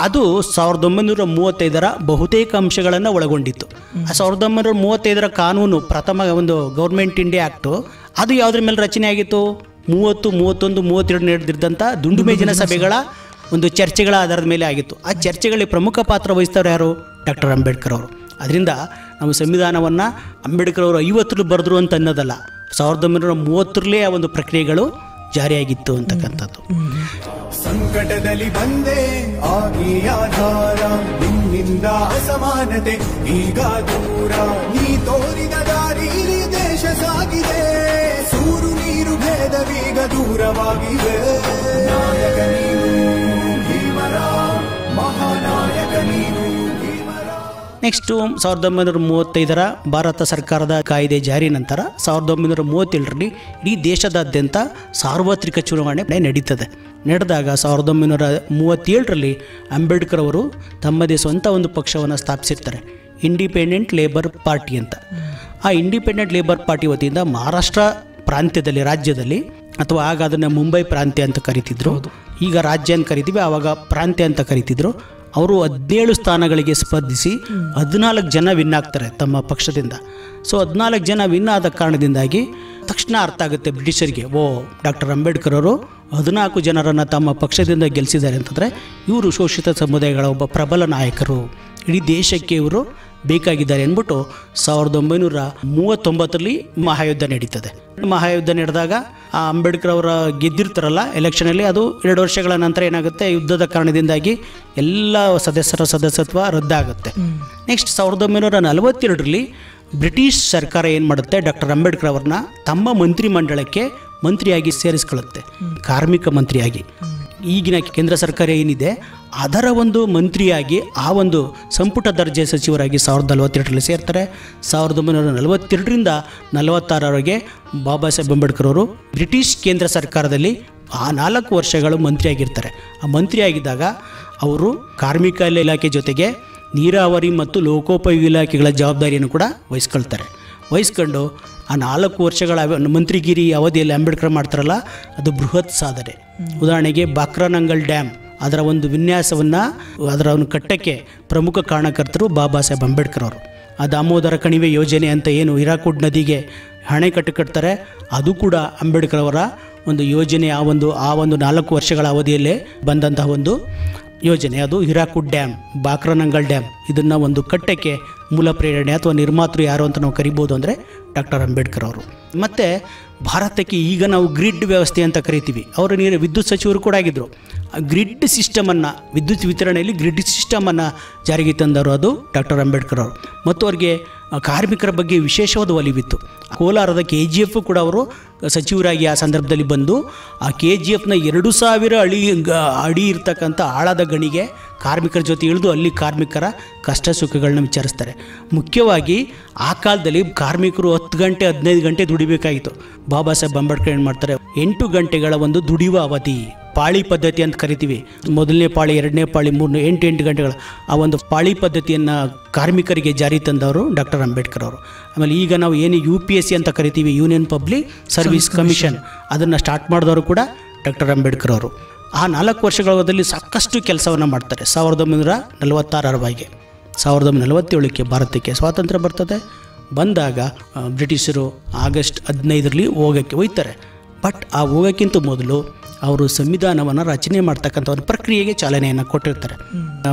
ಅದು 1935ರ ಬಹುತೇಕ ಅಂಶಗಳನ್ನು ಒಳಗೊಂಡಿತ್ತು. ಆ 1935ರ ಕಾನೂನು ಪ್ರಥಮ ಒಂದು ಗೌರ್ಮೆಂಟ್ ಇಂಡಿಯಾ ಆ್ಯಕ್ಟು ಅದು ಯಾವುದ್ರ ಮೇಲೆ ರಚನೆ ಆಗಿತ್ತು? 30, 31, 32 ನಡೆದಿದ್ದಂಥ ದುಂಡು ಮೇಜಿನ ಸಭೆಗಳ ಒಂದು ಚರ್ಚೆಗಳ ಆಧಾರದ ಮೇಲೆ ಆಗಿತ್ತು. ಆ ಚರ್ಚೆಗಳಲ್ಲಿ ಪ್ರಮುಖ ಪಾತ್ರ ವಹಿಸ್ತವ್ರು ಯಾರು? ಡಾಕ್ಟರ್ ಅಂಬೇಡ್ಕರ್ ಅವರು. ಅದರಿಂದ ನಾವು ಸಂವಿಧಾನವನ್ನು ಅಂಬೇಡ್ಕರ್ ಅವರು 50ರಲ್ಲಿ ಬರೆದ್ರು ಅಂತ ಅನ್ನೋದಲ್ಲ, 1930ರಲ್ಲೇ ಆ ಒಂದು ಪ್ರಕ್ರಿಯೆಗಳು ಜಾರಿಯಾಗಿತ್ತು ಅಂತಕ್ಕಂಥದ್ದು. ಸಂಕಟದಲ್ಲಿ ಬಂದೆ ಆಗಿ ಆಧಾರ, ನಿನ್ನಿಂದ ಅಸಮಾನತೆ ಈಗ ದೂರ, ನೀ ತೋರಿದ ದಾರಿಲಿ ದೇಶ ಸಾಗಿದೆ, ಸೂರು ನೀರು ಭೇದವೀಗ ದೂರವಾಗಿದೆ. ನಾಯಕ ನೀನು ಭೀಮರ, ಮಹಾನಾಯಕ ನೀನು ಭೀಮರ. ನೆಕ್ಸ್ಟು 1935ರ ಭಾರತ ಸರ್ಕಾರದ ಕಾಯ್ದೆ ಜಾರಿ ನಂತರ 1937ರಲ್ಲಿ ಇಡೀ ದೇಶದಾದ್ಯಂತ ಸಾರ್ವತ್ರಿಕ ಚುನಾವಣೆ ನಡೀತದೆ. ನಡೆದಾಗ 1937ರಲ್ಲಿ ಅಂಬೇಡ್ಕರ್ ಅವರು ತಮ್ಮದೇ ಸ್ವಂತ ಒಂದು ಪಕ್ಷವನ್ನು ಸ್ಥಾಪಿಸಿರ್ತಾರೆ, ಇಂಡಿಪೆಂಡೆಂಟ್ ಲೇಬರ್ ಪಾರ್ಟಿ ಅಂತ. ಆ ಇಂಡಿಪೆಂಡೆಂಟ್ ಲೇಬರ್ ಪಾರ್ಟಿ ವತಿಯಿಂದ ಮಹಾರಾಷ್ಟ್ರ ಪ್ರಾಂತ್ಯದಲ್ಲಿ, ರಾಜ್ಯದಲ್ಲಿ, ಅಥವಾ ಆಗ ಅದನ್ನು ಮುಂಬೈ ಪ್ರಾಂತ್ಯ ಅಂತ ಕರಿತಿದ್ರು, ಈಗ ರಾಜ್ಯ ಅಂತ ಕರಿತೀವಿ, ಆವಾಗ ಪ್ರಾಂತ್ಯ ಅಂತ ಕರಿತಿದ್ರು. ಅವರು 17 ಸ್ಥಾನಗಳಿಗೆ ಸ್ಪರ್ಧಿಸಿ 14 ಜನ ವಿನ್ ಆಗ್ತಾರೆ ತಮ್ಮ ಪಕ್ಷದಿಂದ. ಸೊ 14 ಜನ ವಿನ್ ಆದ ಕಾರಣದಿಂದಾಗಿ ತಕ್ಷಣ ಅರ್ಥ ಆಗುತ್ತೆ ಬ್ರಿಟಿಷರಿಗೆ, ಡಾಕ್ಟರ್ ಅಂಬೇಡ್ಕರ್ ಅವರು 14 ಜನರನ್ನು ತಮ್ಮ ಪಕ್ಷದಿಂದ ಗೆಲ್ಲಿಸಿದ್ದಾರೆ ಅಂತಂದರೆ ಇವರು ಶೋಷಿತ ಸಮುದಾಯಗಳ ಒಬ್ಬ ಪ್ರಬಲ ನಾಯಕರು, ಇಡೀ ದೇಶಕ್ಕೆ ಇವರು ಬೇಕಾಗಿದ್ದಾರೆ ಅಂದ್ಬಿಟ್ಟು 1939ರಲ್ಲಿ ಮಹಾಯುದ್ಧ ನಡೀತದೆ. ಮಹಾಯುದ್ಧ ನಡೆದಾಗ ಆ ಅಂಬೇಡ್ಕರ್ ಅವರ ಗೆದ್ದಿರ್ತಾರಲ್ಲ ಎಲೆಕ್ಷನಲ್ಲಿ, ಅದು 2 ವರ್ಷಗಳ ನಂತರ ಏನಾಗುತ್ತೆ, ಯುದ್ಧದ ಕಾರಣದಿಂದಾಗಿ ಎಲ್ಲ ಸದಸ್ಯರ ಸದಸ್ಯತ್ವ ರದ್ದಾಗುತ್ತೆ. ನೆಕ್ಸ್ಟ್ 1942ರಲ್ಲಿ ಬ್ರಿಟಿಷ್ ಸರ್ಕಾರ ಏನು ಮಾಡುತ್ತೆ, ಡಾಕ್ಟರ್ ಅಂಬೇಡ್ಕರ್ ಅವ್ರನ್ನ ತಮ್ಮ ಮಂತ್ರಿಮಂಡಲಕ್ಕೆ ಮಂತ್ರಿಯಾಗಿ ಸೇರಿಸ್ಕೊಳ್ಳುತ್ತೆ, ಕಾರ್ಮಿಕ ಮಂತ್ರಿಯಾಗಿ. ಈಗಿನ ಕೇಂದ್ರ ಸರ್ಕಾರ ಏನಿದೆ ಅದರ ಒಂದು ಮಂತ್ರಿಯಾಗಿ ಆ ಒಂದು ಸಂಪುಟ ದರ್ಜೆ ಸಚಿವರಾಗಿ 1942ರಲ್ಲಿ ಸೇರ್ತಾರೆ. 1942ರಿಂದ 46ರವರೆಗೆ ಬಾಬಾ ಸಾಹೇಬ್ ಅಂಬೇಡ್ಕರ್ ಅವರು ಬ್ರಿಟಿಷ್ ಕೇಂದ್ರ ಸರ್ಕಾರದಲ್ಲಿ ಆ 4 ವರ್ಷಗಳು ಮಂತ್ರಿಯಾಗಿರ್ತಾರೆ. ಆ ಮಂತ್ರಿಯಾಗಿದ್ದಾಗ ಅವರು ಕಾರ್ಮಿಕ ಇಲಾಖೆ ಜೊತೆಗೆ ನೀರಾವರಿ ಮತ್ತು ಲೋಕೋಪಯೋಗಿ ಇಲಾಖೆಗಳ ಜವಾಬ್ದಾರಿಯನ್ನು ಕೂಡ ವಹಿಸ್ಕೊಂಡು ಆ 4 ವರ್ಷಗಳ ಮಂತ್ರಿಗಿರಿ ಅವಧಿಯಲ್ಲಿ ಅಂಬೇಡ್ಕರ್ ಮಾಡ್ತಾರಲ್ಲ, ಅದು ಬೃಹತ್ ಸಾಧನೆ. ಉದಾಹರಣೆಗೆ ಬಾಕ್ರಾನಂಗಲ್ ಡ್ಯಾಮ್ ಅದರ ಒಂದು ವಿನ್ಯಾಸವನ್ನು, ಅದರ ಒಂದು ಕಟ್ಟಕ್ಕೆ ಪ್ರಮುಖ ಕಾರಣಕರ್ತರು ಬಾಬಾ ಸಾಹೇಬ್ ಅಂಬೇಡ್ಕರ್ ಅವರು. ಆ ದಾಮೋದರ ಕಣಿವೆ ಯೋಜನೆ ಅಂತ ಏನು ಹಿರಾಕುಡ್ ನದಿಗೆ ಅಣೆಕಟ್ಟು ಕಟ್ತಾರೆ, ಅದು ಕೂಡ ಅಂಬೇಡ್ಕರ್ ಅವರ ಒಂದು ಯೋಜನೆ. ಆ ಒಂದು 4 ವರ್ಷಗಳ ಅವಧಿಯಲ್ಲೇ ಬಂದಂತಹ ಒಂದು ಯೋಜನೆ, ಅದು ಹಿರಾಕುಡ್ ಡ್ಯಾಮ್, ಬಾಕ್ರಾನಂಗಲ್ ಡ್ಯಾಮ್. ಇದನ್ನು ಒಂದು ಕಟ್ಟಕ್ಕೆ ಮೂಲ ಪ್ರೇರಣೆ ಅಥವಾ ನಿರ್ಮಾತೃ ಯಾರು ಅಂತ ನಾವು ಕರಿಬೋದು ಅಂದರೆ ಡಾಕ್ಟರ್ ಅಂಬೇಡ್ಕರ್ ಅವರು. ಮತ್ತು ಭಾರತಕ್ಕೆ ಈಗ ನಾವು ಗ್ರಿಡ್ ವ್ಯವಸ್ಥೆ ಅಂತ ಕರಿತೀವಿ, ಅವರು ವಿದ್ಯುತ್ ಸಚಿವರು ಕೂಡ ಆಗಿದ್ದರು. ಗ್ರಿಡ್ ಸಿಸ್ಟಮನ್ನು, ವಿದ್ಯುತ್ ವಿತರಣೆಯಲ್ಲಿ ಗ್ರಿಡ್ ಸಿಸ್ಟಮನ್ನು ಜಾರಿಗೆ ತಂದವರು ಅದು ಡಾಕ್ಟರ್ ಅಂಬೇಡ್ಕರ್ ಅವರು. ಮತ್ತು ಅವರಿಗೆ ಕಾರ್ಮಿಕರ ಬಗ್ಗೆ ವಿಶೇಷವಾದ ಒಲಿವಿತ್ತು. ಕೋಲಾರದ KGF ಕೂಡ ಅವರು ಸಚಿವರಾಗಿ ಆ ಸಂದರ್ಭದಲ್ಲಿ ಬಂದು ಆ KGFನ 2000 ಅಡಿ ಇರ್ತಕ್ಕಂಥ ಆಳದ ಗಣಿಗೆ ಕಾರ್ಮಿಕರ ಜೊತೆ ಇಳಿದು ಅಲ್ಲಿ ಕಾರ್ಮಿಕರ ಕಷ್ಟ ಸುಖಗಳನ್ನ ವಿಚಾರಿಸ್ತಾರೆ. ಮುಖ್ಯವಾಗಿ ಆ ಕಾಲದಲ್ಲಿ ಕಾರ್ಮಿಕರು 10 ಗಂಟೆ 15 ಗಂಟೆ ದುಡಿಬೇಕಾಗಿತ್ತು. ಬಾಬಾ ಸಾಹೇಬ್ ಅಂಬೇಡ್ಕರ್ ಏನು ಮಾಡ್ತಾರೆ, 8 ಗಂಟೆಗಳ ಒಂದು ದುಡಿಯುವ ಅವಧಿ, ಪಾಳಿ ಪದ್ಧತಿ ಅಂತ ಕರಿತೀವಿ. 1ನೇ ಪಾಳಿ, 2ನೇ ಪಾಳಿ, 3ನೇ 8 ಗಂಟೆಗಳ ಆ ಒಂದು ಪಾಳಿ ಪದ್ಧತಿಯನ್ನು ಕಾರ್ಮಿಕರಿಗೆ ಜಾರಿ ತಂದವರು ಡಾಕ್ಟರ್ ಅಂಬೇಡ್ಕರ್ ಅವರು. ಆಮೇಲೆ ಈಗ ನಾವು ಏನು UPSC ಅಂತ ಕರಿತೀವಿ, ಯೂನಿಯನ್ ಪಬ್ಲಿಕ್ ಸರ್ವಿಸ್ ಕಮಿಷನ್, ಅದನ್ನು ಸ್ಟಾರ್ಟ್ ಮಾಡಿದವರು ಕೂಡ ಡಾಕ್ಟರ್ ಅಂಬೇಡ್ಕರ್ ಅವರು. ಆ 4 ವರ್ಷಗಳ ಅವಧಿಯಲ್ಲಿ ಸಾಕಷ್ಟು ಕೆಲಸವನ್ನು ಮಾಡ್ತಾರೆ. 1946ರವರೆಗೆ 1947ಕ್ಕೆ ಭಾರತಕ್ಕೆ ಸ್ವಾತಂತ್ರ್ಯ ಬರ್ತದೆ. ಬಂದಾಗ ಬ್ರಿಟಿಷರು ಆಗಸ್ಟ್ 15ರಲ್ಲಿ ಹೋಗೋಕ್ಕೆ ಹೋಗ್ತಾರೆ. ಬಟ್ ಆ ಹೋಗೋಕ್ಕಿಂತ ಮೊದಲು ಅವರು ಸಂವಿಧಾನವನ್ನು ರಚನೆ ಮಾಡ್ತಕ್ಕಂಥ ಒಂದು ಪ್ರಕ್ರಿಯೆಗೆ ಚಾಲನೆಯನ್ನು ಕೊಟ್ಟಿರ್ತಾರೆ,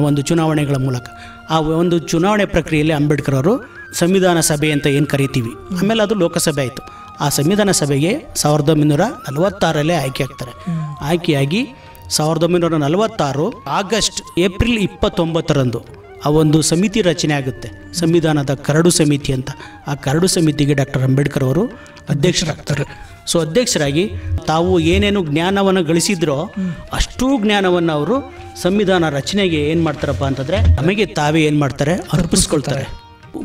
ಒಂದು ಚುನಾವಣೆಗಳ ಮೂಲಕ. ಆ ಒಂದು ಚುನಾವಣೆ ಪ್ರಕ್ರಿಯೆಯಲ್ಲಿ ಅಂಬೇಡ್ಕರ್ ಅವರು ಸಂವಿಧಾನ ಸಭೆ ಅಂತ ಏನು ಕರಿತೀವಿ, ಆಮೇಲೆ ಅದು ಲೋಕಸಭೆ ಆಯಿತು. ಆ ಸಂವಿಧಾನ ಸಭೆಗೆ 1946ರಲ್ಲೇ ಆಯ್ಕೆ ಆಗ್ತಾರೆ. ಆಯ್ಕೆಯಾಗಿ 1946 ಏಪ್ರಿಲ್ 29ರಂದು ಆ ಒಂದು ಸಮಿತಿ ರಚನೆ ಆಗುತ್ತೆ, ಸಂವಿಧಾನದ ಕರಡು ಸಮಿತಿ ಅಂತ. ಆ ಕರಡು ಸಮಿತಿಗೆ ಡಾಕ್ಟರ್ ಅಂಬೇಡ್ಕರ್ ಅವರು ಅಧ್ಯಕ್ಷರಾಗ್ತಾರೆ. ಸೊ ಅಧ್ಯಕ್ಷರಾಗಿ ತಾವು ಏನೇನು ಜ್ಞಾನವನ್ನು ಗಳಿಸಿದ್ರೋ ಅಷ್ಟೂ ಜ್ಞಾನವನ್ನು ಅವರು ಸಂವಿಧಾನ ರಚನೆಗೆ ಏನು ಮಾಡ್ತಾರಪ್ಪ ಅಂತಂದರೆ ನಮಗೆ ತಾವೇ ಏನು ಮಾಡ್ತಾರೆ, ಅರ್ಪಿಸ್ಕೊಳ್ತಾರೆ.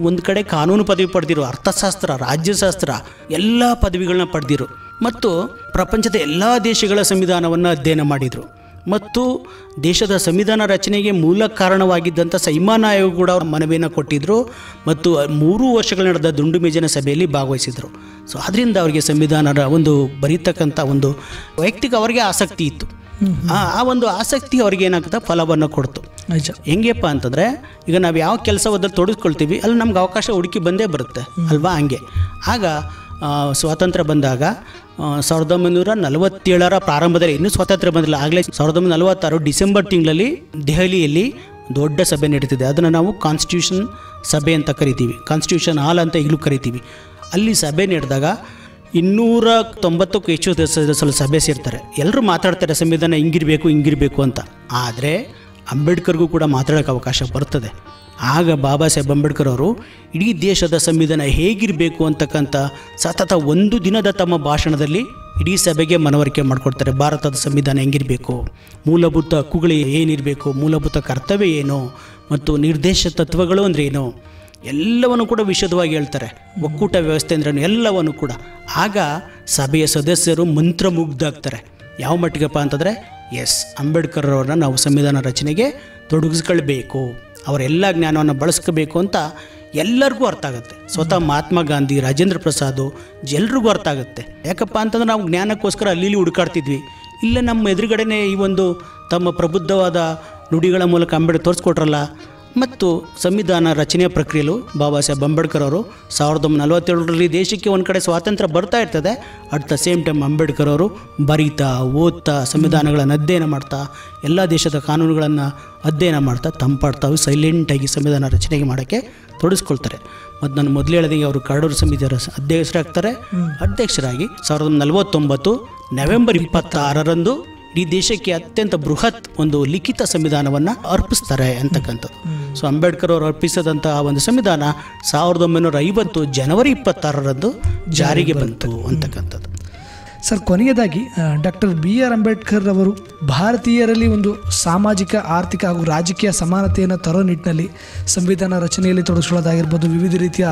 ಒಂದು ಕಡೆ ಕಾನೂನು ಪದವಿ ಪಡೆದಿರು, ಅರ್ಥಶಾಸ್ತ್ರ, ರಾಜ್ಯಶಾಸ್ತ್ರ ಎಲ್ಲ ಪದವಿಗಳನ್ನ ಪಡೆದಿರು, ಮತ್ತು ಪ್ರಪಂಚದ ಎಲ್ಲ ದೇಶಗಳ ಸಂವಿಧಾನವನ್ನು ಅಧ್ಯಯನ ಮಾಡಿದರು. ಮತ್ತು ದೇಶದ ಸಂವಿಧಾನ ರಚನೆಗೆ ಮೂಲ ಕಾರಣವಾಗಿದ್ದಂಥ ಸೈಮನ್ ಆಯೋಗ ಕೂಡ ಅವ್ರ ಮನವಿಯನ್ನು ಕೊಟ್ಟಿದ್ದರು, ಮತ್ತು 3 ವರ್ಷಗಳು ನಡೆದ ದುಂಡು ಮೇಜಿನ ಸಭೆಯಲ್ಲಿ ಭಾಗವಹಿಸಿದರು. ಸೊ ಅದರಿಂದ ಅವರಿಗೆ ಸಂವಿಧಾನದ ಒಂದು ಬರೀತಕ್ಕಂಥ ಒಂದು ವೈಯಕ್ತಿಕ ಅವರಿಗೆ ಆಸಕ್ತಿ ಇತ್ತು. ಆ ಒಂದು ಆಸಕ್ತಿ ಅವ್ರಿಗೆ ಏನಾಗುತ್ತೆ, ಫಲವನ್ನು ಕೊಡ್ತು. ಹೆಂಗೆಪ್ಪ ಅಂತಂದರೆ, ಈಗ ನಾವು ಯಾವ ಕೆಲಸವನ್ನು ತೊಡಗಿಸ್ಕೊಳ್ತೀವಿ ಅಲ್ಲಿ ನಮ್ಗೆ ಅವಕಾಶ ಹುಡುಕಿ ಬಂದೇ ಬರುತ್ತೆ ಅಲ್ವಾ. ಹಂಗೆ ಆಗ ಸ್ವಾತಂತ್ರ್ಯ ಬಂದಾಗ 1947ರ ಪ್ರಾರಂಭದಲ್ಲಿ, ಇನ್ನೂ ಸ್ವಾತಂತ್ರ್ಯ ಬಂದಿಲ್ಲ, ಆಗಲೇ 1946 ಡಿಸೆಂಬರ್ ತಿಂಗಳಲ್ಲಿ ದೆಹಲಿಯಲ್ಲಿ ದೊಡ್ಡ ಸಭೆ ನಡೀತಿದೆ. ಅದನ್ನು ನಾವು ಕಾನ್ಸ್ಟಿಟ್ಯೂಷನ್ ಸಭೆ ಅಂತ ಕರಿತೀವಿ, ಕಾನ್ಸ್ಟಿಟ್ಯೂಷನ್ ಹಾಲ್ ಅಂತ ಈಗಲೂ ಕರಿತೀವಿ. ಅಲ್ಲಿ ಸಭೆ ನಡೆದಾಗ 290ಕ್ಕೂ ಹೆಚ್ಚು ಸದಸ್ಯರು ಸಭೆ ಸೇರ್ತಾರೆ. ಎಲ್ಲರೂ ಮಾತಾಡ್ತಾರೆ ಸಂವಿಧಾನ ಹಿಂಗಿರಬೇಕು ಅಂತ. ಆದರೆ ಅಂಬೇಡ್ಕರ್ಗೂ ಕೂಡ ಮಾತಾಡೋಕ್ಕೆ ಅವಕಾಶ ಬರ್ತದೆ. ಆಗ ಬಾಬಾ ಸಾಹೇಬ್ ಅಂಬೇಡ್ಕರ್ ಅವರು ಇಡೀ ದೇಶದ ಸಂವಿಧಾನ ಹೇಗಿರಬೇಕು ಅಂತಕ್ಕಂಥ ಸತತ 1 ದಿನದ ತಮ್ಮ ಭಾಷಣದಲ್ಲಿ ಇಡೀ ಸಭೆಗೆ ಮನವರಿಕೆ ಮಾಡಿಕೊಡ್ತಾರೆ. ಭಾರತದ ಸಂವಿಧಾನ ಹೆಂಗಿರಬೇಕು, ಮೂಲಭೂತ ಹಕ್ಕುಗಳು ಏನಿರಬೇಕು, ಮೂಲಭೂತ ಕರ್ತವ್ಯ ಏನು, ಮತ್ತು ನಿರ್ದೇಶ ತತ್ವಗಳು ಅಂದರೆ ಏನು, ಎಲ್ಲವನ್ನು ಕೂಡ ವಿಶದವಾಗಿ ಹೇಳ್ತಾರೆ. ಒಕ್ಕೂಟ ವ್ಯವಸ್ಥೆ ಅಂದ್ರೇನು ಎಲ್ಲವನ್ನು ಕೂಡ. ಆಗ ಸಭೆಯ ಸದಸ್ಯರು ಮಂತ್ರಮುಗ್ಧಾಗ್ತಾರೆ. ಯಾವ ಮಟ್ಟಿಗಪ್ಪ ಅಂತಂದರೆ, ಅಂಬೇಡ್ಕರ್ ಅವರನ್ನ ನಾವು ಸಂವಿಧಾನ ರಚನೆಗೆ ತೊಡಗಿಸ್ಕೊಳ್ಬೇಕು, ಅವರೆಲ್ಲ ಜ್ಞಾನವನ್ನು ಬಳಸ್ಕೋಬೇಕು ಅಂತ ಎಲ್ಲರಿಗೂ ಅರ್ಥ ಆಗುತ್ತೆ. ಸ್ವತಃ ಮಹಾತ್ಮ ಗಾಂಧಿ, ರಾಜೇಂದ್ರ ಪ್ರಸಾದ್ ಎಲ್ರಿಗೂ ಅರ್ಥ ಆಗುತ್ತೆ. ಯಾಕಪ್ಪ ಅಂತಂದ್ರೆ ನಾವು ಜ್ಞಾನಕ್ಕೋಸ್ಕರ ಅಲ್ಲಿ ಹುಡುಕಾಡ್ತಿದ್ವಿ. ಇಲ್ಲ, ನಮ್ಮ ಎದುರುಗಡೆನೇ ಈ ಒಂದು ತಮ್ಮ ಪ್ರಬುದ್ಧವಾದ ನುಡಿಗಳ ಮೂಲಕ ಅಂಬೇಡ್ಕರ್ ತೋರಿಸ್ಕೊಟ್ರಲ್ಲ. ಮತ್ತು ಸಂವಿಧಾನ ರಚನೆಯ ಪ್ರಕ್ರಿಯೆಯಲ್ಲೂ ಬಾಬಾ ಸಾಹೇಬ್ ಅಂಬೇಡ್ಕರ್ ಅವರು 1947ರಲ್ಲಿ ದೇಶಕ್ಕೆ ಒಂದು ಕಡೆ ಸ್ವಾತಂತ್ರ್ಯ ಬರ್ತಾ ಇರ್ತದೆ. At the same time Ambedkar ಅವರು ಬರೀತಾ ಓದ್ತಾ ಸಂವಿಧಾನಗಳನ್ನು ಅಧ್ಯಯನ ಮಾಡ್ತಾ ಎಲ್ಲ ದೇಶದ ಕಾನೂನುಗಳನ್ನು ಅಧ್ಯಯನ ಮಾಡ್ತಾ ತಂಪಾಡ್ತಾವು ಸೈಲೆಂಟಾಗಿ ಸಂವಿಧಾನ ರಚನೆಗೆ ಮಾಡೋಕ್ಕೆ ತೊಡಗಿಸ್ಕೊಳ್ತಾರೆ. ಮತ್ತು ನಾನು ಮೊದಲು ಹೇಳಿದಂಗೆ ಅವರು ಕರಡೂರು ಸಮಿತಿಯ ಅಧ್ಯಕ್ಷರಾಗಿ 1949 ನವೆಂಬರ್ 26ರಂದು ಈ ದೇಶಕ್ಕೆ ಅತ್ಯಂತ ಬೃಹತ್ ಒಂದು ಲಿಖಿತ ಸಂವಿಧಾನವನ್ನು ಅರ್ಪಿಸ್ತಾರೆ ಅಂತಕ್ಕಂಥದ್ದು. ಸೊ ಅಂಬೇಡ್ಕರ್ ಅವರು ಅರ್ಪಿಸಿದಂತಹ ಒಂದು ಸಂವಿಧಾನ 1950 ಜನವರಿ 26ರಂದು ಜಾರಿಗೆ ಬಂತು ಅಂತಕ್ಕಂಥದ್ದು. ಸರ್, ಕೊನೆಯದಾಗಿ ಡಾಕ್ಟರ್ BR ಅಂಬೇಡ್ಕರ್ ಅವರು ಭಾರತೀಯರಲ್ಲಿ ಒಂದು ಸಾಮಾಜಿಕ, ಆರ್ಥಿಕ ಹಾಗೂ ರಾಜಕೀಯ ಸಮಾನತೆಯನ್ನು ತರೋ ನಿಟ್ಟಿನಲ್ಲಿ ಸಂವಿಧಾನ ರಚನೆಯಲ್ಲಿ ತೊಡಗಿಸಿಕೊಳ್ಳೋದಾಗಿರ್ಬೋದು, ವಿವಿಧ ರೀತಿಯ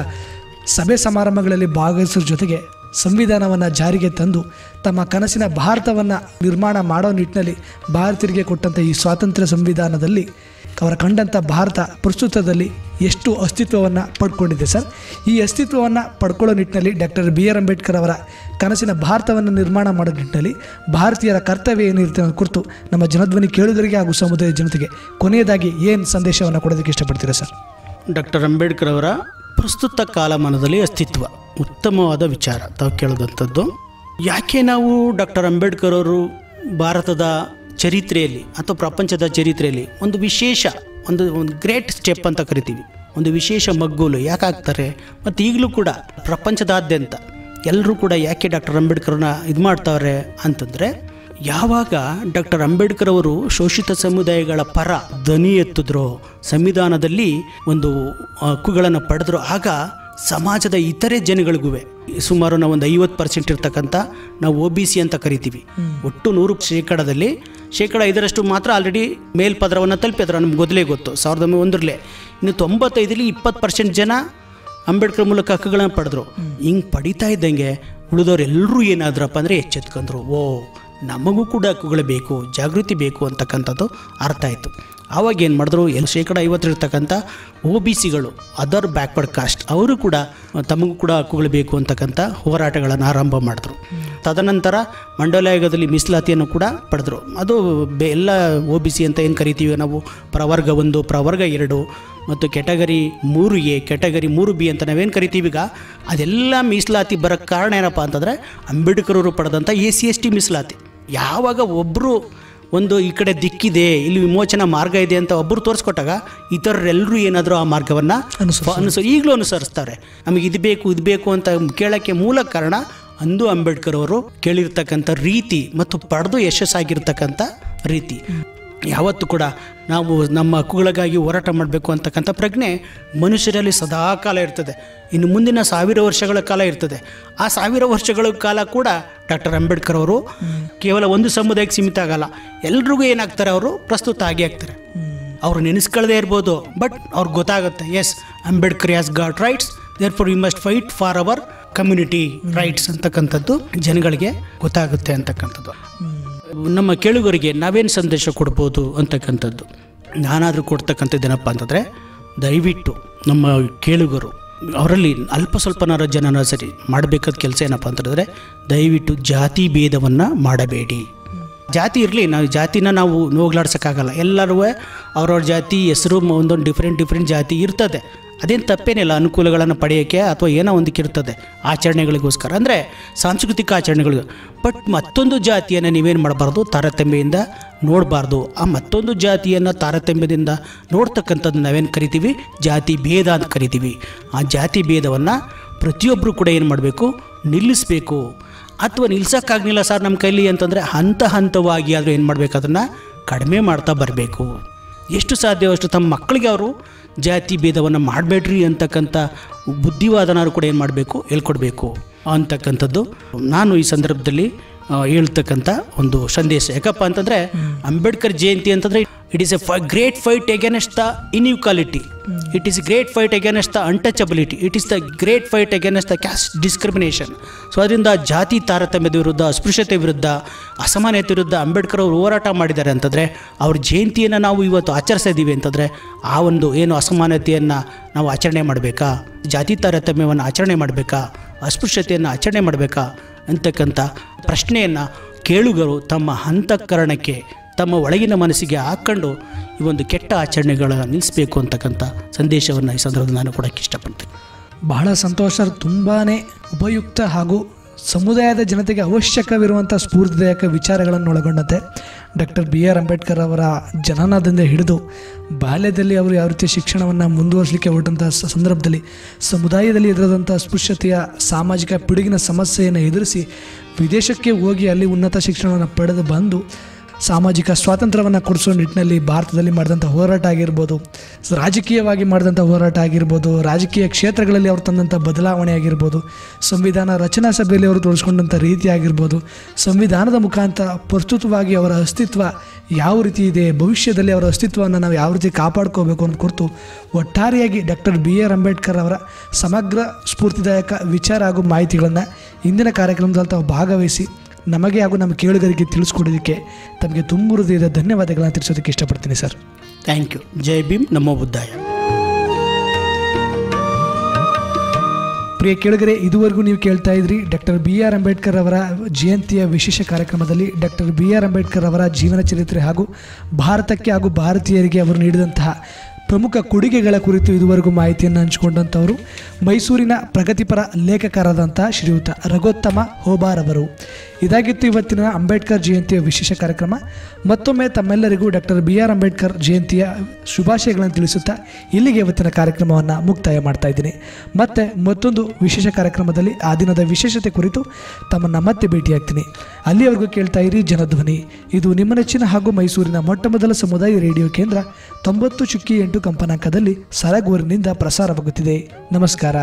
ಸಭೆ ಸಮಾರಂಭಗಳಲ್ಲಿ ಭಾಗವಹಿಸೋದ್ರ ಜೊತೆಗೆ ಸಂವಿಧಾನವನ್ನು ಜಾರಿಗೆ ತಂದು ತಮ್ಮ ಕನಸಿನ ಭಾರತವನ್ನು ನಿರ್ಮಾಣ ಮಾಡೋ ನಿಟ್ಟಿನಲ್ಲಿ ಭಾರತೀಯರಿಗೆ ಕೊಟ್ಟಂಥ ಈ ಸ್ವಾತಂತ್ರ್ಯ ಸಂವಿಧಾನದಲ್ಲಿ ಅವರ ಕಂಡಂಥ ಭಾರತ ಪ್ರಸ್ತುತದಲ್ಲಿ ಎಷ್ಟು ಅಸ್ತಿತ್ವವನ್ನು ಪಡ್ಕೊಂಡಿದೆ ಸರ್. ಈ ಅಸ್ತಿತ್ವವನ್ನು ಪಡ್ಕೊಳ್ಳೋ ನಿಟ್ಟಿನಲ್ಲಿ ಡಾಕ್ಟರ್ BR ಅಂಬೇಡ್ಕರ್ ಅವರ ಕನಸಿನ ಭಾರತವನ್ನು ನಿರ್ಮಾಣ ಮಾಡೋ ನಿಟ್ಟಿನಲ್ಲಿ ಭಾರತೀಯರ ಕರ್ತವ್ಯ ಏನಿರುತ್ತೆ ಅನ್ನೋ ಕುರಿತು ನಮ್ಮ ಜನಧ್ವನಿ ಕೇಳುಗರಿಗೆ ಹಾಗೂ ಸಮುದಾಯ ಜನತೆಗೆ ಕೊನೆಯದಾಗಿ ಏನು ಸಂದೇಶವನ್ನು ಕೊಡೋದಕ್ಕೆ ಇಷ್ಟಪಡ್ತೀರಾ ಸರ್? ಡಾಕ್ಟರ್ ಅಂಬೇಡ್ಕರ್ ಅವರ ಪ್ರಸ್ತುತ ಕಾಲಮಾನದಲ್ಲಿ ಅಸ್ತಿತ್ವ ಉತ್ತಮವಾದ ವಿಚಾರ ತಾವು ಕೇಳಿದಂಥದ್ದು. ಯಾಕೆ ನಾವು ಡಾಕ್ಟರ್ ಅಂಬೇಡ್ಕರ್ ಅವರು ಭಾರತದ ಚರಿತ್ರೆಯಲ್ಲಿ ಅಥವಾ ಪ್ರಪಂಚದ ಚರಿತ್ರೆಯಲ್ಲಿ ಒಂದು ವಿಶೇಷ ಒಂದು ಗ್ರೇಟ್ ಸ್ಟೆಪ್ ಅಂತ ಕರಿತೀವಿ, ಒಂದು ವಿಶೇಷ ಮಗ್ಗುಲು ಯಾಕೆ ಆಗ್ತಾರೆ? ಮತ್ತು ಈಗಲೂ ಕೂಡ ಪ್ರಪಂಚದಾದ್ಯಂತ ಎಲ್ಲರೂ ಕೂಡ ಯಾಕೆ ಡಾಕ್ಟರ್ ಅಂಬೇಡ್ಕರ್ನ ಇದು ಮಾಡ್ತಾವ್ರೆ ಅಂತಂದರೆ, ಯಾವಾಗ ಡಾಕ್ಟರ್ ಅಂಬೇಡ್ಕರ್ ಅವರು ಶೋಷಿತ ಸಮುದಾಯಗಳ ಪರ ಧ್ವನಿ ಎತ್ತಿದ್ರು, ಸಂವಿಧಾನದಲ್ಲಿ ಒಂದು ಹಕ್ಕುಗಳನ್ನು ಪಡೆದ್ರು, ಆಗ ಸಮಾಜದ ಇತರೆ ಜನಗಳಿಗೂ ಸುಮಾರು ನಾವು ಒಂದು 50% ಇರ್ತಕ್ಕಂಥ ನಾವು OBC ಅಂತ ಕರಿತೀವಿ. ಒಟ್ಟು 100%ದಲ್ಲಿ 5% ಮಾತ್ರ ಆಲ್ರೆಡಿ ಮೇಲ್ಪದರವನ್ನು ತಲುಪಿದ್ರು. ನಮ್ಗೆ ಮೊದಲೇ ಗೊತ್ತು 1901ರಲ್ಲೇ. ಇನ್ನು 95ರಲ್ಲಿ 20% ಜನ ಅಂಬೇಡ್ಕರ್ ಮೂಲಕ ಹಕ್ಕುಗಳನ್ನು ಪಡೆದ್ರು. ಹಿಂಗೆ ಪಡಿತಾ ಇದ್ದಂಗೆ ಉಳಿದವರೆಲ್ಲರೂ ಏನಾದ್ರಪ್ಪ ಅಂದರೆ ಎಚ್ಚೆತ್ಕೊಂಡ್ರು, ಓ ನಮಗೂ ಕೂಡ ಹಕ್ಕುಗಳು ಬೇಕು, ಜಾಗೃತಿ ಬೇಕು ಅಂತಕ್ಕಂಥದ್ದು ಅರ್ಥ ಆಯಿತು. ಆವಾಗ ಏನು ಮಾಡಿದ್ರು, 50% ಇರ್ತಕ್ಕಂಥ OBCಗಳು, ಅದರ್ ಬ್ಯಾಕ್ವರ್ಡ್ ಕಾಸ್ಟ್, ಅವರು ಕೂಡ ತಮಗೂ ಕೂಡ ಹಕ್ಕುಗಳು ಬೇಕು ಅಂತಕ್ಕಂಥ ಹೋರಾಟಗಳನ್ನು ಆರಂಭ ಮಾಡಿದ್ರು. ತದನಂತರ ಮಂಡಲಾಯುಗದಲ್ಲಿ ಮೀಸಲಾತಿಯನ್ನು ಕೂಡ ಪಡೆದ್ರು. ಅದು ಎಲ್ಲ OBC ಅಂತ ಏನು ಕರಿತೀವಿ ನಾವು, ಪ್ರವರ್ಗ 1, ಪ್ರವರ್ಗ 2 ಮತ್ತು ಕೆಟಗರಿ 3A, ಕೆಟಗರಿ 3B ಅಂತ ನಾವೇನು ಕರಿತೀವಿ ಈಗ, ಅದೆಲ್ಲ ಮೀಸಲಾತಿ ಬರೋಕ್ಕೆ ಕಾರಣ ಏನಪ್ಪ ಅಂತಂದರೆ ಅಂಬೇಡ್ಕರ್ ಅವರು ಪಡೆದಂಥ SC/ST ಮೀಸಲಾತಿ. ಯಾವಾಗ ಒಬ್ಬರು ಒಂದು ಈ ಕಡೆ ದಿಕ್ಕಿದೆ, ಇಲ್ಲಿ ವಿಮೋಚನಾ ಮಾರ್ಗ ಇದೆ ಅಂತ ಒಬ್ಬರು ತೋರಿಸ್ಕೊಟ್ಟಾಗ ಇತರರೆಲ್ಲರೂ ಏನಾದರೂ ಆ ಮಾರ್ಗವನ್ನು ಈಗಲೂ ಅನುಸರಿಸ್ತಾರೆ. ನಮಗೆ ಇದು ಬೇಕು ಅಂತ ಕೇಳೋಕ್ಕೆ ಮೂಲ ಕಾರಣ ಅಂದು ಅಂಬೇಡ್ಕರ್ ಅವರು ಕೇಳಿರ್ತಕ್ಕಂಥ ರೀತಿ ಮತ್ತು ಪಡೆದು ಯಶಸ್ಸಾಗಿರ್ತಕ್ಕಂಥ ರೀತಿ. ಯಾವತ್ತೂ ಕೂಡ ನಾವು ನಮ್ಮ ಹಕ್ಕುಗಳಿಗಾಗಿ ಹೋರಾಟ ಮಾಡಬೇಕು ಅಂತಕ್ಕಂಥ ಪ್ರಜ್ಞೆ ಮನುಷ್ಯರಲ್ಲಿ ಸದಾಕಾಲ ಇರ್ತದೆ. ಇನ್ನು ಮುಂದಿನ 1000 ವರ್ಷಗಳ ಕಾಲ ಇರ್ತದೆ. ಆ 1000 ವರ್ಷಗಳ ಕಾಲ ಕೂಡ ಡಾಕ್ಟರ್ ಅಂಬೇಡ್ಕರ್ ಅವರು ಕೇವಲ ಒಂದು ಸಮುದಾಯಕ್ಕೆ ಸೀಮಿತ ಆಗಲ್ಲ, ಎಲ್ರಿಗೂ ಏನಾಗ್ತಾರೆ, ಅವರು ಪ್ರಸ್ತುತ ಆಗೇ ಆಗ್ತಾರೆ. ಅವರು ನೆನೆಸ್ಕೊಳ್ಳದೇ ಇರ್ಬೋದು, ಬಟ್ ಅವ್ರಿಗೆ ಗೊತ್ತಾಗುತ್ತೆ, as Ambedkar has got rights, therefore we must fight for our community rights ಅಂತಕ್ಕಂಥದ್ದು ಜನಗಳಿಗೆ ಗೊತ್ತಾಗುತ್ತೆ ಅಂತಕ್ಕಂಥದ್ದು. ನಮ್ಮ ಕೇಳುಗರಿಗೆ ನಾವೇನು ಸಂದೇಶ ಕೊಡ್ಬೋದು ಅಂತಕ್ಕಂಥದ್ದು, ನಾನಾದರೂ ಕೊಡ್ತಕ್ಕಂಥದ್ದೇನಪ್ಪ ಅಂತಂದರೆ, ದಯವಿಟ್ಟು ನಮ್ಮ ಕೇಳುಗರು ಅವರಲ್ಲಿ ಅಲ್ಪ ಸ್ವಲ್ಪನಾರ ಜನನ ಸರಿ ಮಾಡಬೇಕಾದ ಕೆಲಸ ಏನಪ್ಪ ಅಂತಂದರೆ, ದಯವಿಟ್ಟು ಜಾತಿ ಭೇದವನ್ನು ಮಾಡಬೇಡಿ. ಜಾತಿ ಇರಲಿ, ನಾವು ಜಾತಿನ ನಾವು ಹೋಗ್ಲಾಡ್ಸೋಕ್ಕಾಗಲ್ಲ. ಎಲ್ಲರೂ ಅವ್ರವ್ರ ಜಾತಿ ಹೆಸರು ಒಂದೊಂದು ಡಿಫ್ರೆಂಟ್ ಜಾತಿ ಇರ್ತದೆ. ಅದೇನು ತಪ್ಪೇನಿಲ್ಲ, ಅನುಕೂಲಗಳನ್ನು ಪಡೆಯೋಕ್ಕೆ ಅಥವಾ ಏನೋ ಒಂದಕ್ಕೆ ಇರ್ತದೆ ಆಚರಣೆಗಳಿಗೋಸ್ಕರ, ಅಂದರೆ ಸಾಂಸ್ಕೃತಿಕ ಆಚರಣೆಗಳು. ಬಟ್ ಮತ್ತೊಂದು ಜಾತಿಯನ್ನು ನೀವೇನು ಮಾಡಬಾರ್ದು, ತಾರತಮ್ಯದಿಂದ ನೋಡಬಾರ್ದು. ಆ ಮತ್ತೊಂದು ಜಾತಿಯನ್ನು ತಾರತಮ್ಯದಿಂದ ನೋಡ್ತಕ್ಕಂಥದ್ದು ನಾವೇನು ಕರಿತೀವಿ, ಜಾತಿ ಭೇದ ಅಂತ ಕರಿತೀವಿ. ಆ ಜಾತಿ ಭೇದವನ್ನು ಪ್ರತಿಯೊಬ್ಬರು ಕೂಡ ಏನು ಮಾಡಬೇಕು, ನಿಲ್ಲಿಸಬೇಕು. ಅಥವಾ ನಿಲ್ಸೋಕ್ಕಾಗಲಿಲ್ಲ ಸರ್ ನಮ್ಮ ಕೈಲಿ ಅಂತಂದರೆ ಹಂತವಾಗಿ ಆದರೂ ಏನು ಮಾಡಬೇಕು, ಅದನ್ನು ಕಡಿಮೆ ಮಾಡ್ತಾ ಬರಬೇಕು. ಎಷ್ಟು ಸಾಧ್ಯವೋ ಅಷ್ಟು ತಮ್ಮ ಮಕ್ಕಳಿಗೆ ಅವರು ಜಾತಿ ಭೇದವನ್ನು ಮಾಡಬೇಡ್ರಿ ಅಂತಕ್ಕಂಥ ಬುದ್ಧಿವಾದನಾರು ಕೂಡ ಏನು ಮಾಡಬೇಕು, ಹೇಳ್ಕೊಡ್ಬೇಕು ಅಂತಕ್ಕಂಥದ್ದು ನಾನು ಈ ಸಂದರ್ಭದಲ್ಲಿ ಹೇಳ್ತಕ್ಕಂಥ ಒಂದು ಸಂದೇಶ. ಯಾಕಪ್ಪ ಅಂತಂದರೆ, ಅಂಬೇಡ್ಕರ್ ಜಯಂತಿ ಅಂತಂದರೆ it is A great fight against the inequality, it is great fight against the untouchability, it is the great fight against the caste discrimination. So ಅದರಿಂದ ಜಾತಿ ತಾರತಮ್ಯದ ವಿರುದ್ಧ, ಅಸ್ಪೃಶ್ಯತೆ ವಿರುದ್ಧ, ಅಸಮಾನತೆ ವಿರುದ್ಧ ಅಂಬೇಡ್ಕರ್ ಅವರು ಹೋರಾಟ ಮಾಡಿದ್ದಾರೆ ಅಂತಂದರೆ, ಅವ್ರ ಜಯಂತಿಯನ್ನು ನಾವು ಇವತ್ತು ಆಚರಿಸ್ತಾ ಇದ್ದೀವಿ ಅಂತಂದರೆ, ಆ ಒಂದು ಏನು ಅಸಮಾನತೆಯನ್ನು ನಾವು ಆಚರಣೆ ಮಾಡಬೇಕಾ, ಜಾತಿ ತಾರತಮ್ಯವನ್ನು ಆಚರಣೆ ಮಾಡಬೇಕಾ, ಅಸ್ಪೃಶ್ಯತೆಯನ್ನು ಆಚರಣೆ ಮಾಡಬೇಕಾ ಅಂತಕ್ಕಂಥ ಪ್ರಶ್ನೆಯನ್ನು ಕೇಳುಗರು ತಮ್ಮ ಅಂತಃಕರಣಕ್ಕೆ ತಮ್ಮ ಒಳಗಿನ ಮನಸ್ಸಿಗೆ ಹಾಕ್ಕೊಂಡು ಈ ಒಂದು ಕೆಟ್ಟ ಆಚರಣೆಗಳನ್ನ ನಿಲ್ಲಿಸಬೇಕು ಅಂತಕ್ಕಂಥ ಸಂದೇಶವನ್ನು ಈ ಸಂದರ್ಭದಲ್ಲಿ ನಾನು ಕೊಡೋಕ್ಕೆ ಇಷ್ಟಪಡ್ತೀನಿ. ಬಹಳ ಸಂತೋಷ. ತುಂಬಾ ಉಪಯುಕ್ತ ಹಾಗೂ ಸಮುದಾಯದ ಜನತೆಗೆ ಅವಶ್ಯಕವಿರುವಂಥ ಸ್ಫೂರ್ತಿದಾಯಕ ವಿಚಾರಗಳನ್ನು ಒಳಗೊಂಡಂತೆ ಡಾಕ್ಟರ್ BR ಅಂಬೇಡ್ಕರ್ ಅವರ ಜನನದಿಂದ ಹಿಡಿದು ಬಾಲ್ಯದಲ್ಲಿ ಅವರು ಯಾವ ರೀತಿ ಶಿಕ್ಷಣವನ್ನು ಮುಂದುವರಿಸಲಿಕ್ಕೆ ಹೊರಟಂಥ ಸಂದರ್ಭದಲ್ಲಿ ಸಮುದಾಯದಲ್ಲಿ ಎದುರಾದಂಥ ಅಸ್ಪೃಶ್ಯತೆಯ ಸಾಮಾಜಿಕ ಪಿಡುಗಿನ ಸಮಸ್ಯೆಯನ್ನು ಎದುರಿಸಿ ವಿದೇಶಕ್ಕೆ ಹೋಗಿ ಅಲ್ಲಿ ಉನ್ನತ ಶಿಕ್ಷಣವನ್ನು ಪಡೆದು ಬಂದು ಸಾಮಾಜಿಕ ಸ್ವಾತಂತ್ರ್ಯವನ್ನು ಕೊಡಿಸೋ ನಿಟ್ಟಿನಲ್ಲಿ ಭಾರತದಲ್ಲಿ ಮಾಡಿದಂಥ ಹೋರಾಟ ಆಗಿರ್ಬೋದು, ರಾಜಕೀಯವಾಗಿ ಮಾಡಿದಂಥ ಹೋರಾಟ ಆಗಿರ್ಬೋದು, ರಾಜಕೀಯ ಕ್ಷೇತ್ರಗಳಲ್ಲಿ ಅವರು ತಂದಂಥ ಬದಲಾವಣೆ ಆಗಿರ್ಬೋದು, ಸಂವಿಧಾನ ರಚನಾ ಸಭೆಯಲ್ಲಿ ಅವರು ತೋರಿಸ್ಕೊಂಡಂಥ ರೀತಿ ಆಗಿರ್ಬೋದು, ಸಂವಿಧಾನದ ಮುಖಾಂತರ ಪ್ರಸ್ತುತವಾಗಿ ಅವರ ಅಸ್ತಿತ್ವ ಯಾವ ರೀತಿ ಇದೆ, ಭವಿಷ್ಯದಲ್ಲಿ ಅವರ ಅಸ್ತಿತ್ವವನ್ನು ನಾವು ಯಾವ ರೀತಿ ಕಾಪಾಡ್ಕೋಬೇಕು ಅನ್ನೋದು ಕುರಿತು ಒಟ್ಟಾರೆಯಾಗಿ ಡಾಕ್ಟರ್ BR ಅಂಬೇಡ್ಕರ್ ಅವರ ಸಮಗ್ರ ಸ್ಫೂರ್ತಿದಾಯಕ ವಿಚಾರ ಹಾಗೂ ಮಾಹಿತಿಗಳನ್ನು ಇಂದಿನ ಕಾರ್ಯಕ್ರಮದಲ್ಲಿ ತಾವು ಭಾಗವಹಿಸಿ ನಮಗೆ ಹಾಗೂ ನಮ್ಮ ಕೇಳುಗರಿಗೆ ತಿಳಿಸ್ಕೊಡೋದಕ್ಕೆ ತಮಗೆ ತುಂಬ ಹೃದಯದ ಧನ್ಯವಾದಗಳನ್ನು ತಿಳಿಸೋದಕ್ಕೆ ಇಷ್ಟಪಡ್ತೀನಿ ಸರ್. Thank you. ಜೈ ಭೀಮ್, ನಮೋ ಬುದ್ಧಾಯ. ಪ್ರಿಯ ಕೇಳುಗರೆ, ಇದುವರೆಗೂ ನೀವು ಕೇಳ್ತಾ ಇದ್ರಿ ಡಾಕ್ಟರ್ BR ಅಂಬೇಡ್ಕರ್ ಅವರ ಜಯಂತಿಯ ವಿಶೇಷ ಕಾರ್ಯಕ್ರಮದಲ್ಲಿ ಡಾಕ್ಟರ್ BR ಅಂಬೇಡ್ಕರ್ ಅವರ ಜೀವನ ಚರಿತ್ರೆ ಹಾಗೂ ಭಾರತಕ್ಕೆ ಹಾಗೂ ಭಾರತೀಯರಿಗೆ ಅವರು ನೀಡಿದಂತಹ ಪ್ರಮುಖ ಕೊಡುಗೆಗಳ ಕುರಿತು ಇದುವರೆಗೂ ಮಾಹಿತಿಯನ್ನು ಹಂಚಿಕೊಂಡಂಥವರು ಮೈಸೂರಿನ ಪ್ರಗತಿಪರ ಲೇಖಕರಾದಂಥ ಶ್ರೀಯುತ ರಘೋತ್ತಮ ಹೋಬಾರ್ ಅವರು. ಇದಾಗಿತ್ತು ಇವತ್ತಿನ ಅಂಬೇಡ್ಕರ್ ಜಯಂತಿಯ ವಿಶೇಷ ಕಾರ್ಯಕ್ರಮ. ಮತ್ತೊಮ್ಮೆ ತಮ್ಮೆಲ್ಲರಿಗೂ ಡಾಕ್ಟರ್ BR ಅಂಬೇಡ್ಕರ್ ಜಯಂತಿಯ ಶುಭಾಶಯಗಳನ್ನು ತಿಳಿಸುತ್ತಾ ಇಲ್ಲಿಗೆ ಇವತ್ತಿನ ಕಾರ್ಯಕ್ರಮವನ್ನು ಮುಕ್ತಾಯ ಮಾಡ್ತಾ ಇದ್ದೀನಿ. ಮತ್ತೆ ಮತ್ತೊಂದು ವಿಶೇಷ ಕಾರ್ಯಕ್ರಮದಲ್ಲಿ ಆ ದಿನದ ವಿಶೇಷತೆ ಕುರಿತು ತಮ್ಮನ್ನು ಮತ್ತೆ ಭೇಟಿಯಾಗ್ತೀನಿ. ಅಲ್ಲಿಯವರೆಗೂ ಕೇಳ್ತಾ ಇರಿ ಜನಧ್ವನಿ. ಇದು ನಿಮ್ಮ ನೆಚ್ಚಿನ ಹಾಗೂ ಮೈಸೂರಿನ ಮೊಟ್ಟಮೊದಲ ಸಮುದಾಯ ರೇಡಿಯೋ ಕೇಂದ್ರ 90.8 ಕಂಪನಾಂಕದಲ್ಲಿ ಸರಗೂರಿನಿಂದ ಪ್ರಸಾರವಾಗುತ್ತಿದೆ. ನಮಸ್ಕಾರ.